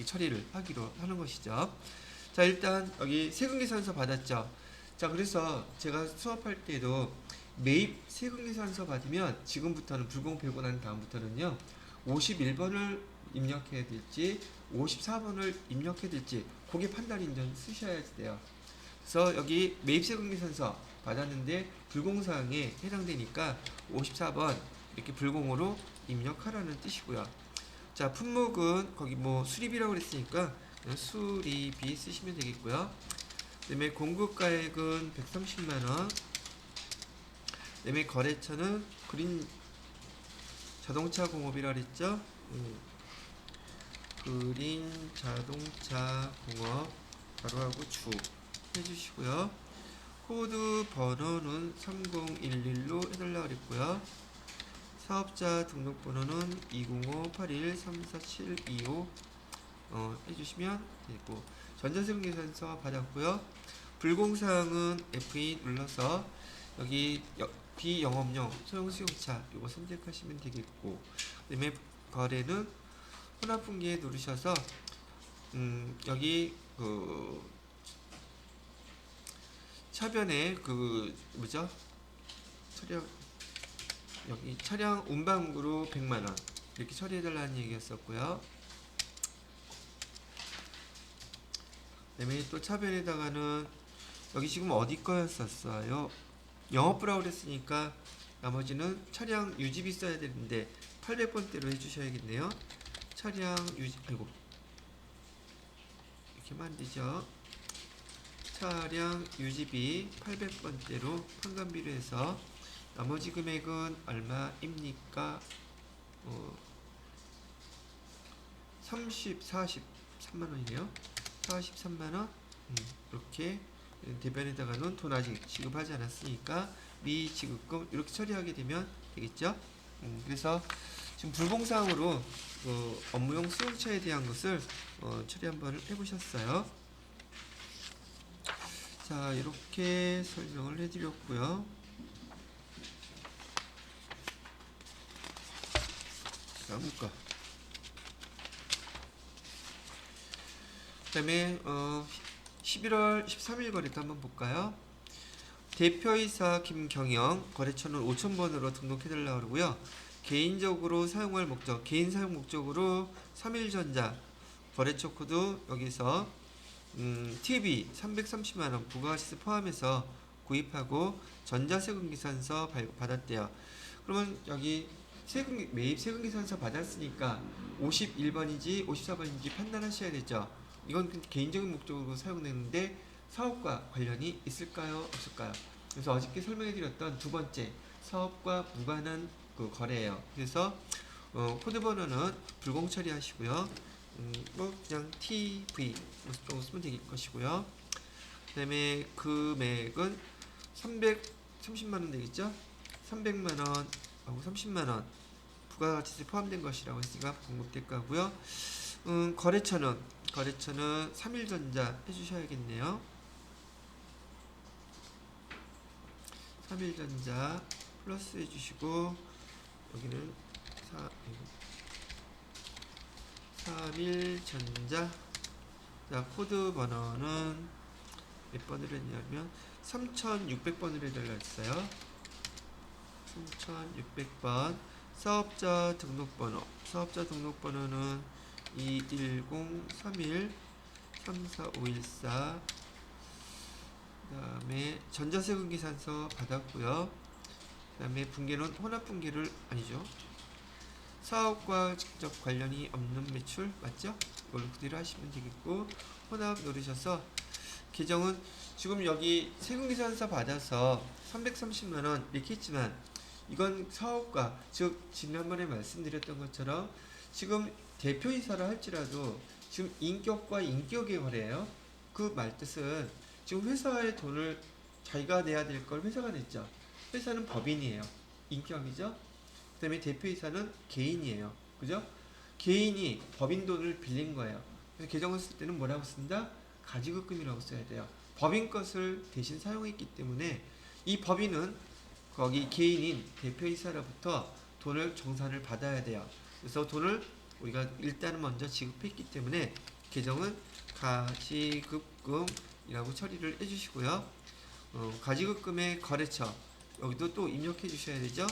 처리를 하기로 하는 것이죠. 자, 일단 여기 세금계산서 받았죠. 자, 그래서 제가 수업할 때도 매입 세금계산서 받으면 지금부터는 불공되고 난 다음부터는요 51번을 입력해야 될지 54번을 입력해야 될지 그게 판단이 좀 쓰셔야 돼요. 그래서 여기 매입 세금계산서 받았는데 불공사항에 해당되니까 54번 이렇게 불공으로 입력하라는 뜻이고요. 자, 품목은 거기 뭐 수리비라고 그랬으니까 수리비 쓰시면 되겠고요. 그다음에 공급가액은 130만원. 그다음에 거래처는 그린 자동차 공업이라 그랬죠. 그린 자동차 공업 가로하고 주 해주시고요. 코드 번호는 3011로 해달라 그랬고요. 사업자 등록번호는 205-81-34725 해주시면 되고, 전자세금계산서 받았고요. 불공사항은 F2 눌러서 여기 비영업용 소형수용차 이거 선택하시면 되겠고, 그 다음에 거래는 혼합분기에 누르셔서 여기 차변에 뭐죠? 여기 차량 운반으로 100만원 이렇게 처리해달라는 얘기였었고요. 그 다음에 또 차변에다가는 여기 지금 어디 거였었어요? 영업부라고 그랬으니까 나머지는 차량 유지비 써야 되는데 800번대로 해주셔야겠네요. 차량 유지, 이렇게 하면 안 되죠. 차량 유지비 800번대로 판관비로 해서 나머지 금액은 얼마입니까? 43만원이네요. 43만원. 이렇게 대변에다가는 돈 아직 지급하지 않았으니까 미지급금 이렇게 처리하게 되면 되겠죠. 그래서 지금 불공사항으로 업무용 수용차에 대한 것을 처리 한번 해보셨어요. 자, 이렇게 설명을 해드렸고요. 다음 거. 그 다음에 11월 13일 거래도 한번 볼까요? 대표이사 김경영, 거래처는 5,000번으로 등록해달라고 그러고요. 개인적으로 사용할 목적, 개인 사용 목적으로 3일전자 거래처 코드 여기서 TV 330만원 부가가치세 포함해서 구입하고 전자세금계산서 받았대요. 그러면 여기 매입 세금계산서 받았으니까 51번인지 54번인지 판단하셔야 되죠. 이건 개인적인 목적으로 사용되는데 사업과 관련이 있을까요? 없을까요? 그래서 어저께 설명해드렸던 두 번째 사업과 무관한 거래예요. 그래서 코드 번호는 불공 처리하시고요. 뭐 그냥 TV 정도 쓰면 될 것이고요. 그 다음에 금액은 330만원 되겠죠? 300만원 하고 30만원 부가가치세 포함된 것이라고 했으니까 공급대가고요. 거래처는 3일전자 해주셔야겠네요. 3일전자 플러스 해주시고 여기는 3일전자. 자, 코드 번호는 몇 번으로 했냐면 3600번으로 해달라 했어요. 3600번. 사업자 등록번호는 210313454. 그 다음에 전자세금계산서 받았고요. 그 다음에 분계는 혼합분계를 아니죠. 사업과 직접 관련이 없는 매출 맞죠? 이걸로 그대로 하시면 되겠고 혼합 누르셔서 계정은 지금 여기 세금계산서 받아서 330만원 이렇게 했지만 이건 사업가 즉 지난번에 말씀드렸던 것처럼 지금 대표이사를 할지라도 지금 인격과 인격의 거래예요. 그 말뜻은 지금 회사의 돈을 자기가 내야 될 걸 회사가 냈죠. 회사는 법인이에요. 인격이죠. 그 다음에 대표이사는 개인이에요. 그죠? 개인이 법인 돈을 빌린 거예요. 그래서 계정을 쓸 때는 뭐라고 쓴다? 가지급금이라고 써야 돼요. 법인 것을 대신 사용했기 때문에 이 법인은 거기 개인인 대표이사로부터 돈을 정산을 받아야 돼요. 그래서 돈을 우리가 일단은 먼저 지급했기 때문에 계정은 가지급금이라고 처리를 해주시고요. 가지급금의 거래처 여기도 또 입력해 주셔야 되죠.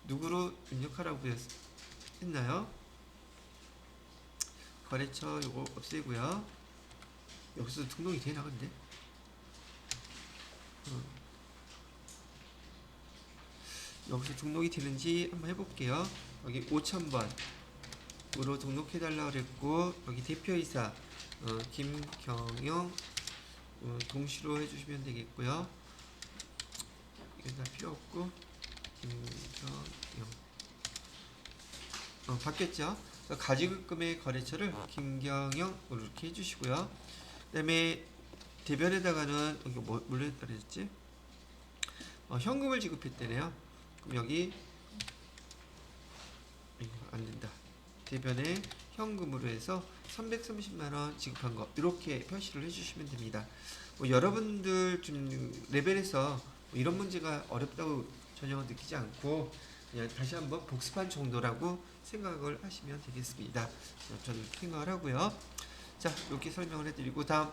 누구로 입력하라고 했나요? 거래처 요거 없애고요. 여기서 등록이 되나 근데? 여기서 등록이 되는지 한번 해볼게요. 여기 5000번으로 등록해달라고 그랬고 여기 대표이사 김경영 동시로 해주시면 되겠고요. 이건 다 필요 없고 김경영 바뀌었죠? 가지급금의 거래처를 김경영으로 이렇게 해주시고요. 그 다음에 대변에다가는 여기 뭘로 했다 그랬지? 현금을 지급했대네요. 그럼 여기 안된다. 대변에 현금으로 해서 330만원 지급한 거 이렇게 표시를 해주시면 됩니다. 여러분들 좀 레벨에서 이런 문제가 어렵다고 전혀 느끼지 않고 그냥 다시 한번 복습한 정도라고 생각을 하시면 되겠습니다. 저는 생각을 하고요. 자, 이렇게 설명을 해드리고 다음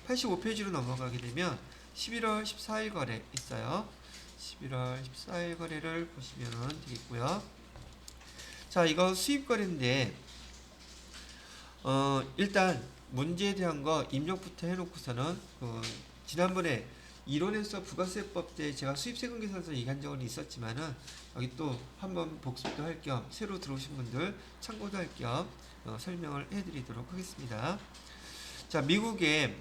85페이지로 넘어가게 되면 11월 14일 거래 있어요. 11월 14일 거래를 보시면 되겠고요. 자, 이거 수입 거래인데 일단 문제에 대한 거 입력부터 해놓고서는 지난번에 이론에서 부가세법 때 제가 수입세금 계산서 얘기한 적은 있었지만은 여기 또 한번 복습도 할 겸 새로 들어오신 분들 참고도 할 겸 설명을 해드리도록 하겠습니다. 자, 미국의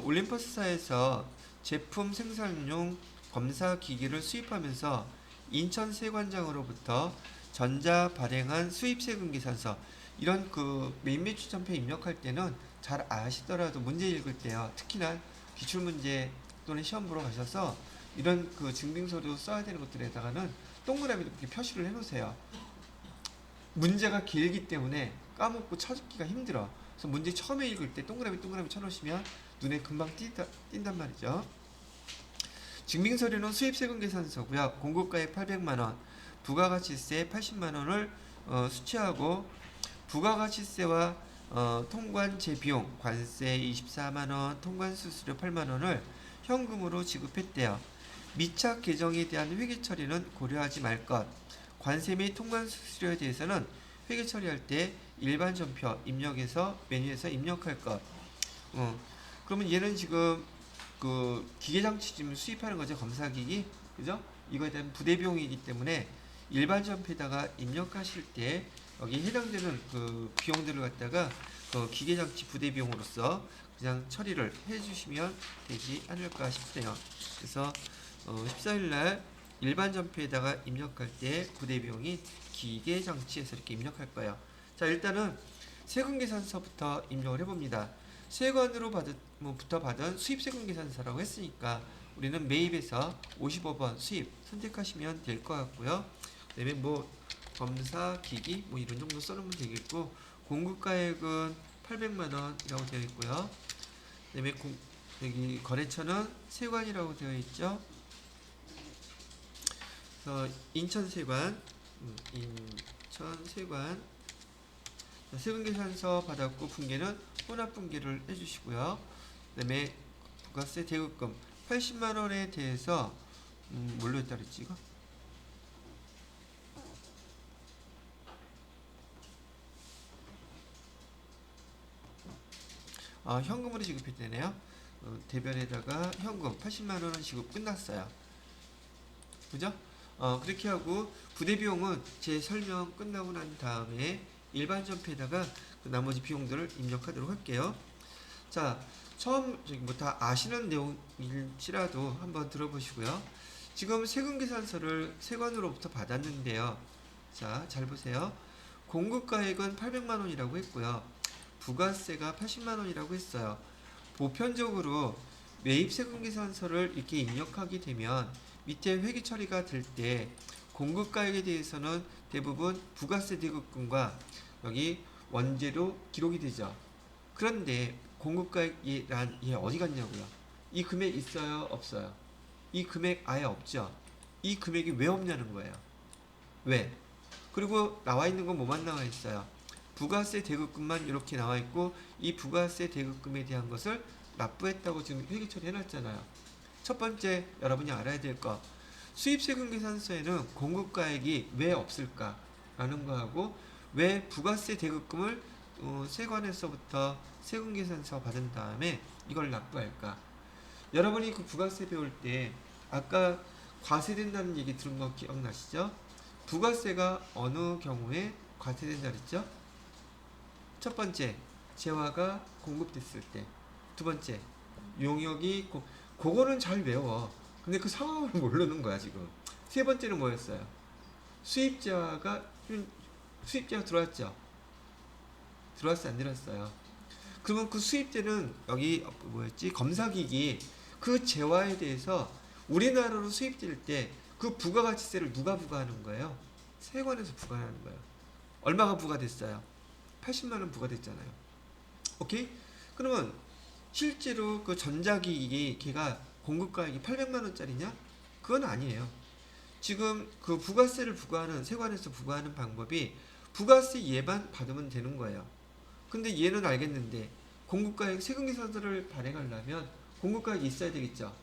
올림퍼스사에서 제품 생산용 검사 기기를 수입하면서 인천 세관장으로부터 전자 발행한 수입세금 계산서 이런 메인 매출전표 입력할 때는 잘 아시더라도 문제 읽을 때요. 특히나 기출문제 또는 시험 보러 가셔서 이런 증빙서류 써야 되는 것들에다가는 동그라미 이렇게 표시를 해놓으세요. 문제가 길기 때문에 까먹고 찾기가 힘들어. 그래서 문제 처음에 읽을 때 동그라미 쳐놓으시면 눈에 금방 띈단 말이죠. 증빙서류는 수입세금 계산서고요. 공급가액 800만원, 부가가치세 80만원을 수취하고 부가가치세와 통관제 비용, 관세 24만원, 통관수수료 8만원을 현금으로 지급했대요. 미착 계정에 대한 회계 처리는 고려하지 말 것. 관세 및 통관수수료에 대해서는 회계 처리할 때 일반 전표 입력해서 메뉴에서 입력할 것. 그러면 얘는 지금 기계장치 지금 수입하는 거죠. 검사기기. 그죠? 이거에 대한 부대비용이기 때문에 일반 전표에다가 입력하실 때 여기 해당되는 비용들을 갖다가 기계장치 부대비용으로서 그냥 처리를 해주시면 되지 않을까 싶네요. 그래서 14일날 일반 전표에다가 입력할 때 부대비용이 기계장치에서 이렇게 입력할 거예요. 자, 일단은 세금계산서부터 입력을 해봅니다. 세관으로부터 받은 수입세금계산서라고 했으니까 우리는 매입에서 55번 수입 선택하시면 될 것 같고요. 그 다음에 검사기기 이런 정도 써놓으면 되겠고 공급가액은 800만원이라고 되어 있고요. 그 다음에 여기 거래처는 세관이라고 되어 있죠. 그래서 인천세관 세금계산서 받았고 분계는 혼합분계를 해주시고요. 그 다음에 부가세 대급금 80만원에 대해서 뭘로 했다 그랬지 이거? 현금으로 지급했대네요. 대변에다가 현금 80만원은 지급 끝났어요. 그죠? 그렇게 하고 부대 비용은 제 설명 끝나고 난 다음에 일반 전표에다가 그 나머지 비용들을 입력하도록 할게요. 자, 처음 뭐 다 아시는 내용일지라도 한번 들어보시고요. 지금 세금 계산서를 세관으로부터 받았는데요. 자, 잘 보세요. 공급가액은 800만 원이라고 했고요. 부가세가 80만 원이라고 했어요. 보편적으로 매입세금 계산서를 이렇게 입력하게 되면 밑에 회계 처리가 될 때 공급가액에 대해서는 대부분 부가세 대급금과 여기 원재료 기록이 되죠. 그런데 공급가액이란 얘 어디 갔냐고요? 이 금액 있어요? 없어요? 이 금액 아예 없죠? 이 금액이 왜 없냐는 거예요. 왜? 그리고 나와 있는 건 뭐만 나와 있어요? 부가세 대급금만 이렇게 나와 있고 이 부가세 대급금에 대한 것을 납부했다고 지금 회계 처리해 놨잖아요. 첫 번째 여러분이 알아야 될 거, 수입세금 계산서에는 공급가액이 왜 없을까? 라는 거하고 왜 부가세 대급금을 세관에서부터 세금 계산서 받은 다음에 이걸 납부할까? 여러분이 그 부가세 배울 때 아까 과세된다는 얘기 들은 거 기억나시죠? 부가세가 어느 경우에 과세된다 그랬죠? 첫 번째, 재화가 공급됐을 때. 두 번째, 용역이 그거는 잘 외워. 근데 그 상황을 모르는 거야 지금. 세 번째는 뭐였어요? 수입재화가 들어왔죠? 들어왔어 안 들어왔어요? 그러면 그 수입재는 여기 뭐였지? 검사기기 그 재화에 대해서 우리나라로 수입될 때 그 부가가치세를 누가 부과하는 거예요? 세관에서 부과하는 거예요. 얼마가 부과됐어요? 80만 원 부과됐잖아요. 오케이? 그러면 실제로 그 전자기기 걔가 공급가액이 800만 원짜리냐? 그건 아니에요. 지금 그 부가세를 부과하는 세관에서 부과하는 방법이 부가세 예반 받으면 되는 거예요. 근데 얘는 알겠는데 공급가액 세금계산서를 발행하려면 공급가액이 있어야 되겠죠.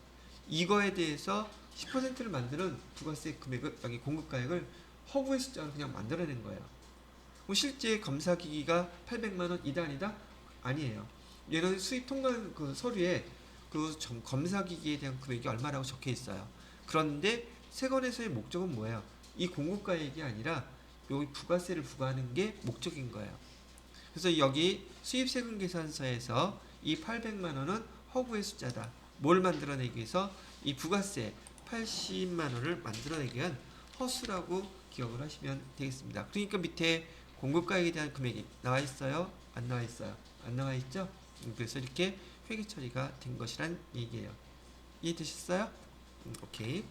이거에 대해서 10%를 만드는 부가세 금액을 여기 공급가액을 허구의 숫자로 그냥 만들어낸 거예요. 뭐 실제 검사기기가 800만 원 이다 아니다? 아니에요. 얘는 수입 통관 그 서류에 그 검사기기에 대한 금액이 얼마라고 적혀 있어요. 그런데 세관에서의 목적은 뭐예요? 이 공급가액이 아니라 여기 부가세를 부과하는 게 목적인 거예요. 그래서 여기 수입세금 계산서에서 이 800만 원은 허구의 숫자다. 뭘 만들어내기 위해서? 이 부가세 80만 원을 만들어내기 위한 허수라고 기억을 하시면 되겠습니다. 그러니까 밑에 공급가액에 대한 금액이 나와 있어요? 안 나와 있어요? 안 나와 있죠? 그래서 이렇게 회계 처리가 된 것이란 얘기예요. 이해되셨어요? 오케이.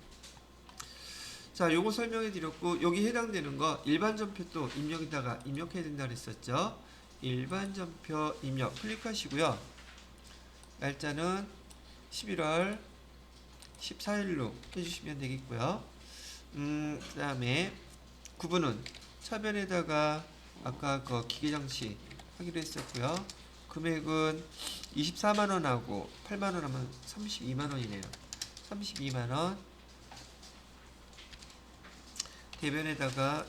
자, 요거 설명해 드렸고 여기 해당되는 거 일반 전표 또 입력에다가 입력해야 된다 그랬었죠. 일반 전표 입력 클릭하시고요. 날짜는 11월 14일로 해주시면 되겠고요. 그 다음에 구분은 차변에다가 아까 그 기계장치 하기로 했었고요. 금액은 24만원하고 8만원 하면 32만원이네요. 32만원. 대변에다가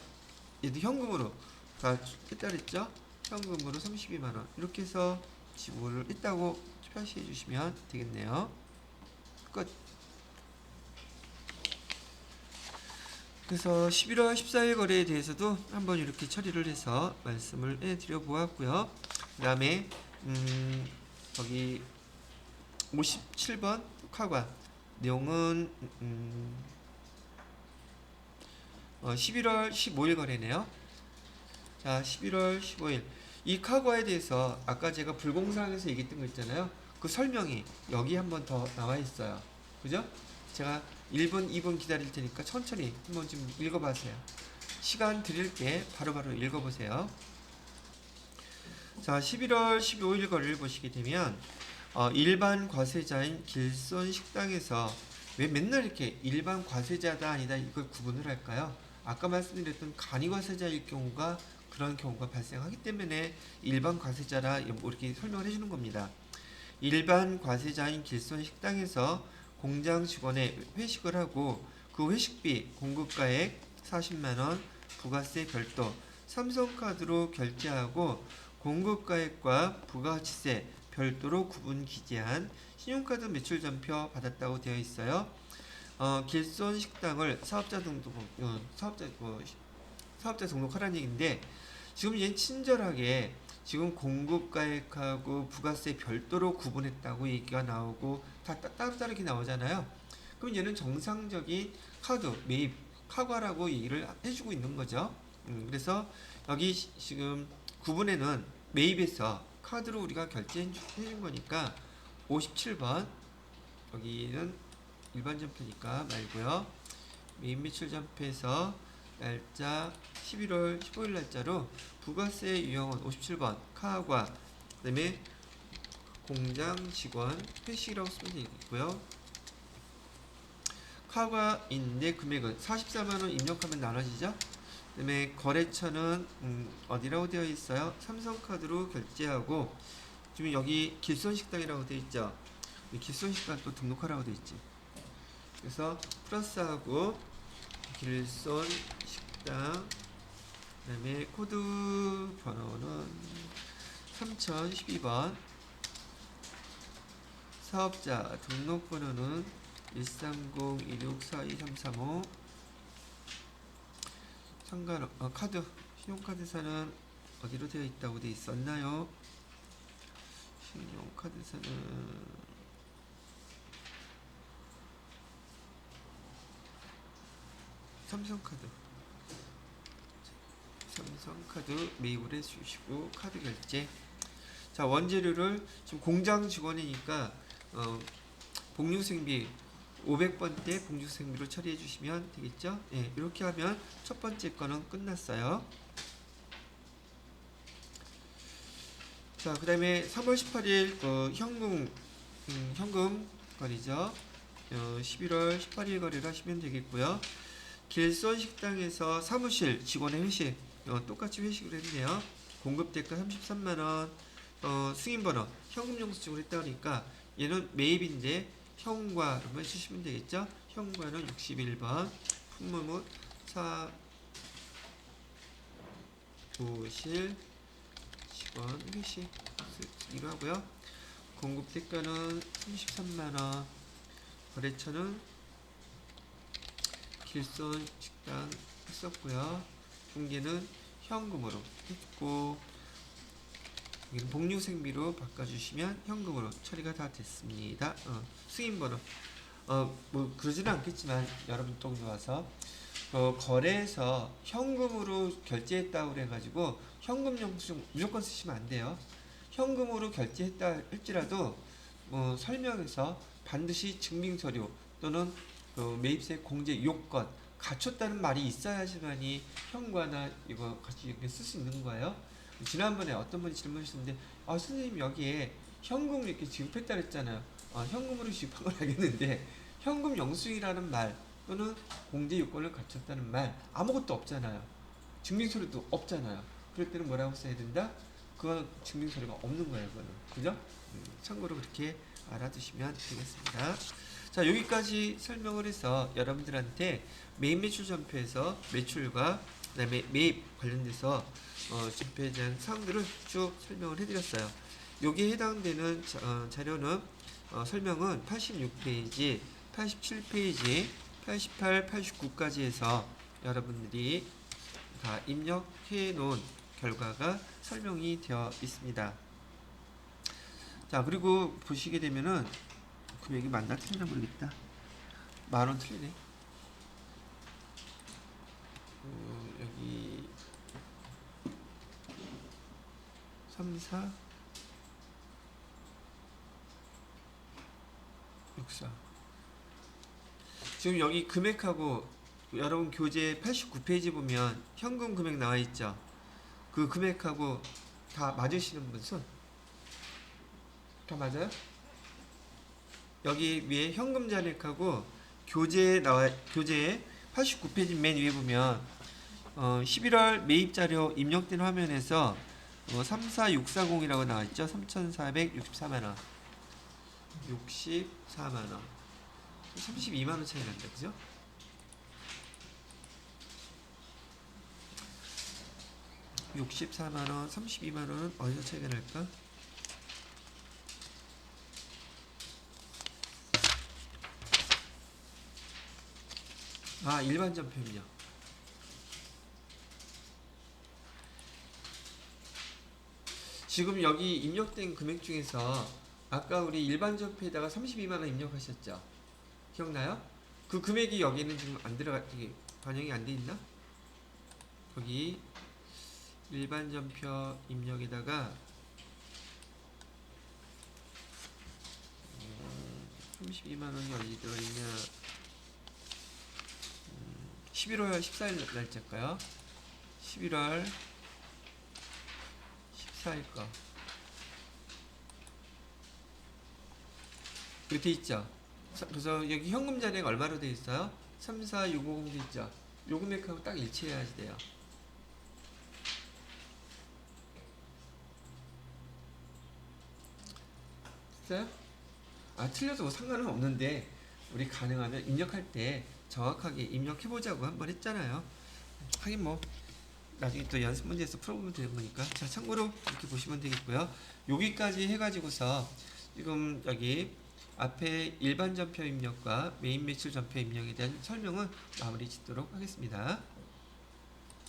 얘도 현금으로 다 했다 그랬죠? 현금으로 32만원. 이렇게 해서 지불을 했다고 표시해 주시면 되겠네요. 끝. 그래서 11월 14일 거래에 대해서도 한번 이렇게 처리를 해서 말씀을 해드려 보았고요. 그 다음에 여기 57번 카관 내용은 11월 15일 거래네요. 자, 11월 15일 이 카과에 대해서 아까 제가 불공사항에서 얘기했던 거 있잖아요. 그 설명이 여기 한번 더 나와 있어요. 그죠? 제가 1분, 2분 기다릴 테니까 천천히 한번 좀 읽어보세요. 시간 드릴게 바로바로 읽어보세요. 자, 11월 15일 거래를 보시게 되면 일반 과세자인 길손 식당에서 왜 맨날 이렇게 일반 과세자다 아니다 이걸 구분을 할까요? 아까 말씀드렸던 간이 과세자일 경우가 그런 경우가 발생하기 때문에 일반 과세자라 이렇게 설명을 해주는 겁니다. 일반 과세자인 길손 식당에서 공장 직원의 회식을 하고 그 회식비 공급가액 40만원 부가세 별도 삼성카드로 결제하고 공급가액과 부가가치세 별도로 구분 기재한 신용카드 매출전표 받았다고 되어 있어요. 길손 식당을 사업자 등록하라는 얘기인데 지금 얘는 친절하게 지금 공급가액하고 부가세 별도로 구분했다고 얘기가 나오고 다 따로따르게 나오잖아요. 그럼 얘는 정상적인 카드 매입 카과라고 얘기를 해주고 있는 거죠. 그래서 여기 지금 구분에는 매입에서 카드로 우리가 결제해 준 거니까 57번 여기는 일반 전표니까 말고요. 매입 매출 전표에서 날짜 11월 15일 날짜로 부가세 유형은 57번 카과 그 다음에 공장 직원 회식이라고 쓰면 되겠고요. 카과인데 금액은 44만원 입력하면 나눠지죠. 그 다음에 거래처는 어디라고 되어 있어요? 삼성카드로 결제하고 지금 여기 길손식당이라고 되어 있죠. 길손식당 또 등록하라고 되어 있지. 그래서 플러스하고 길손식당 그 다음에 코드 번호는 3012번 사업자 등록번호는 130-2642-335 카드 신용카드사는 어디로 되어 있다고 되어 있었나요? 신용카드사는 삼성카드 매입을 해주시고 카드 결제. 자, 원재료를 지금 공장 직원이니까 복류생비 500번대 복류생비로 처리해 주시면 되겠죠. 예, 이렇게 하면 첫 번째 거는 끝났어요. 자, 그 다음에 3월 18일 현금 거리죠. 11월 18일 거래를 하시면 되겠고요. 길손 식당에서 사무실 직원의 회식 똑같이 회식을 했네요. 공급대가 33만원 승인번호 현금 영수증으로 했다 그러니까 얘는 매입인데 현과로만 해주시면 되겠죠. 현과는 61번 품목은 사무실 직원 회식 쓰기로 하고요. 공급대가는 33만원 거래처는 길손 식당 했었고요. 중개는 현금으로 했고 여기는 복류생비로 바꿔주시면 현금으로 처리가 다 됐습니다. 승인번호 뭐 그러지는 않겠지만 여러분 또 와서 거래에서 현금으로 결제했다고 그래가지고 현금 영수증 무조건 쓰시면 안 돼요. 현금으로 결제했다 할지라도 설명에서 반드시 증빙서류 또는 매입세 공제 요건 갖췄다는 말이 있어야지만이 현과나 이거 같이 이렇게 쓸 수 있는 거예요. 지난번에 어떤 분이 질문하셨는데 선생님 여기에 현금을 이렇게 지급했다 그랬잖아요. 현금으로 지급한 건 알겠는데 현금 영수증이라는 말 또는 공제 요건을 갖췄다는 말 아무것도 없잖아요. 증빙서류도 없잖아요. 그럴 때는 뭐라고 써야 된다? 그건 증빙서류가 없는 거예요. 그거는. 그죠? 참고로 그렇게 알아두시면 되겠습니다. 자, 여기까지 설명을 해서 여러분들한테 매입 매출 전표에서 매출과 그다음에 매입 관련돼서 전표에 대한 사항들을 쭉 설명을 해드렸어요. 여기에 해당되는 자료는 설명은 86페이지, 87페이지, 88, 89까지 해서 여러분들이 다 입력해 놓은 결과가 설명이 되어 있습니다. 자, 그리고 보시게 되면은 금액이 맞나 틀리나 모르겠다. 10,000원 틀리네. 여기 3, 4, 6, 4. 지금 여기 금액하고 여러분 교재 89페이지 보면 현금 금액 나와 있죠. 그 금액하고 다 맞으시는 분 손? 다 맞아요? 여기 위에 현금 잔액하고 교재에 89페이지 맨 위에 보면 11월 매입 자료 입력된 화면에서 34640이라고 나와 있죠. 3,464만 원. 64만 원. 32만 원 차이 난다. 그죠? (64만원) (32만원은) 어디서 차이가 날까? 아, 일반 전표 입력. 지금 여기 입력된 금액 중에서 아까 우리 일반 전표에다가 32만 원 입력하셨죠? 기억나요? 그 금액이 여기는 지금 안 들어가, 이게 반영이 안 돼 있나? 거기 일반 전표 입력에다가 32만 원이 어디 들어있냐? 11월 14일 날짜일까요? 11월 14일 거. 여기 돼 있죠? 그래서 여기 현금 잔액 얼마로 돼 있어요? 34650 돼 있죠? 요 금액하고 딱 일치해야지 돼요. 됐어요? 아, 틀려도 뭐 상관은 없는데 우리 가능하면 입력할 때 정확하게 입력해보자고 한번 했잖아요. 하긴 뭐 나중에 또 연습 문제에서 풀어보면 되는 거니까. 자, 참고로 이렇게 보시면 되겠고요. 여기까지 해가지고서 지금 여기 앞에 일반 전표 입력과 메인 매출 전표 입력에 대한 설명은 마무리 짓도록 하겠습니다.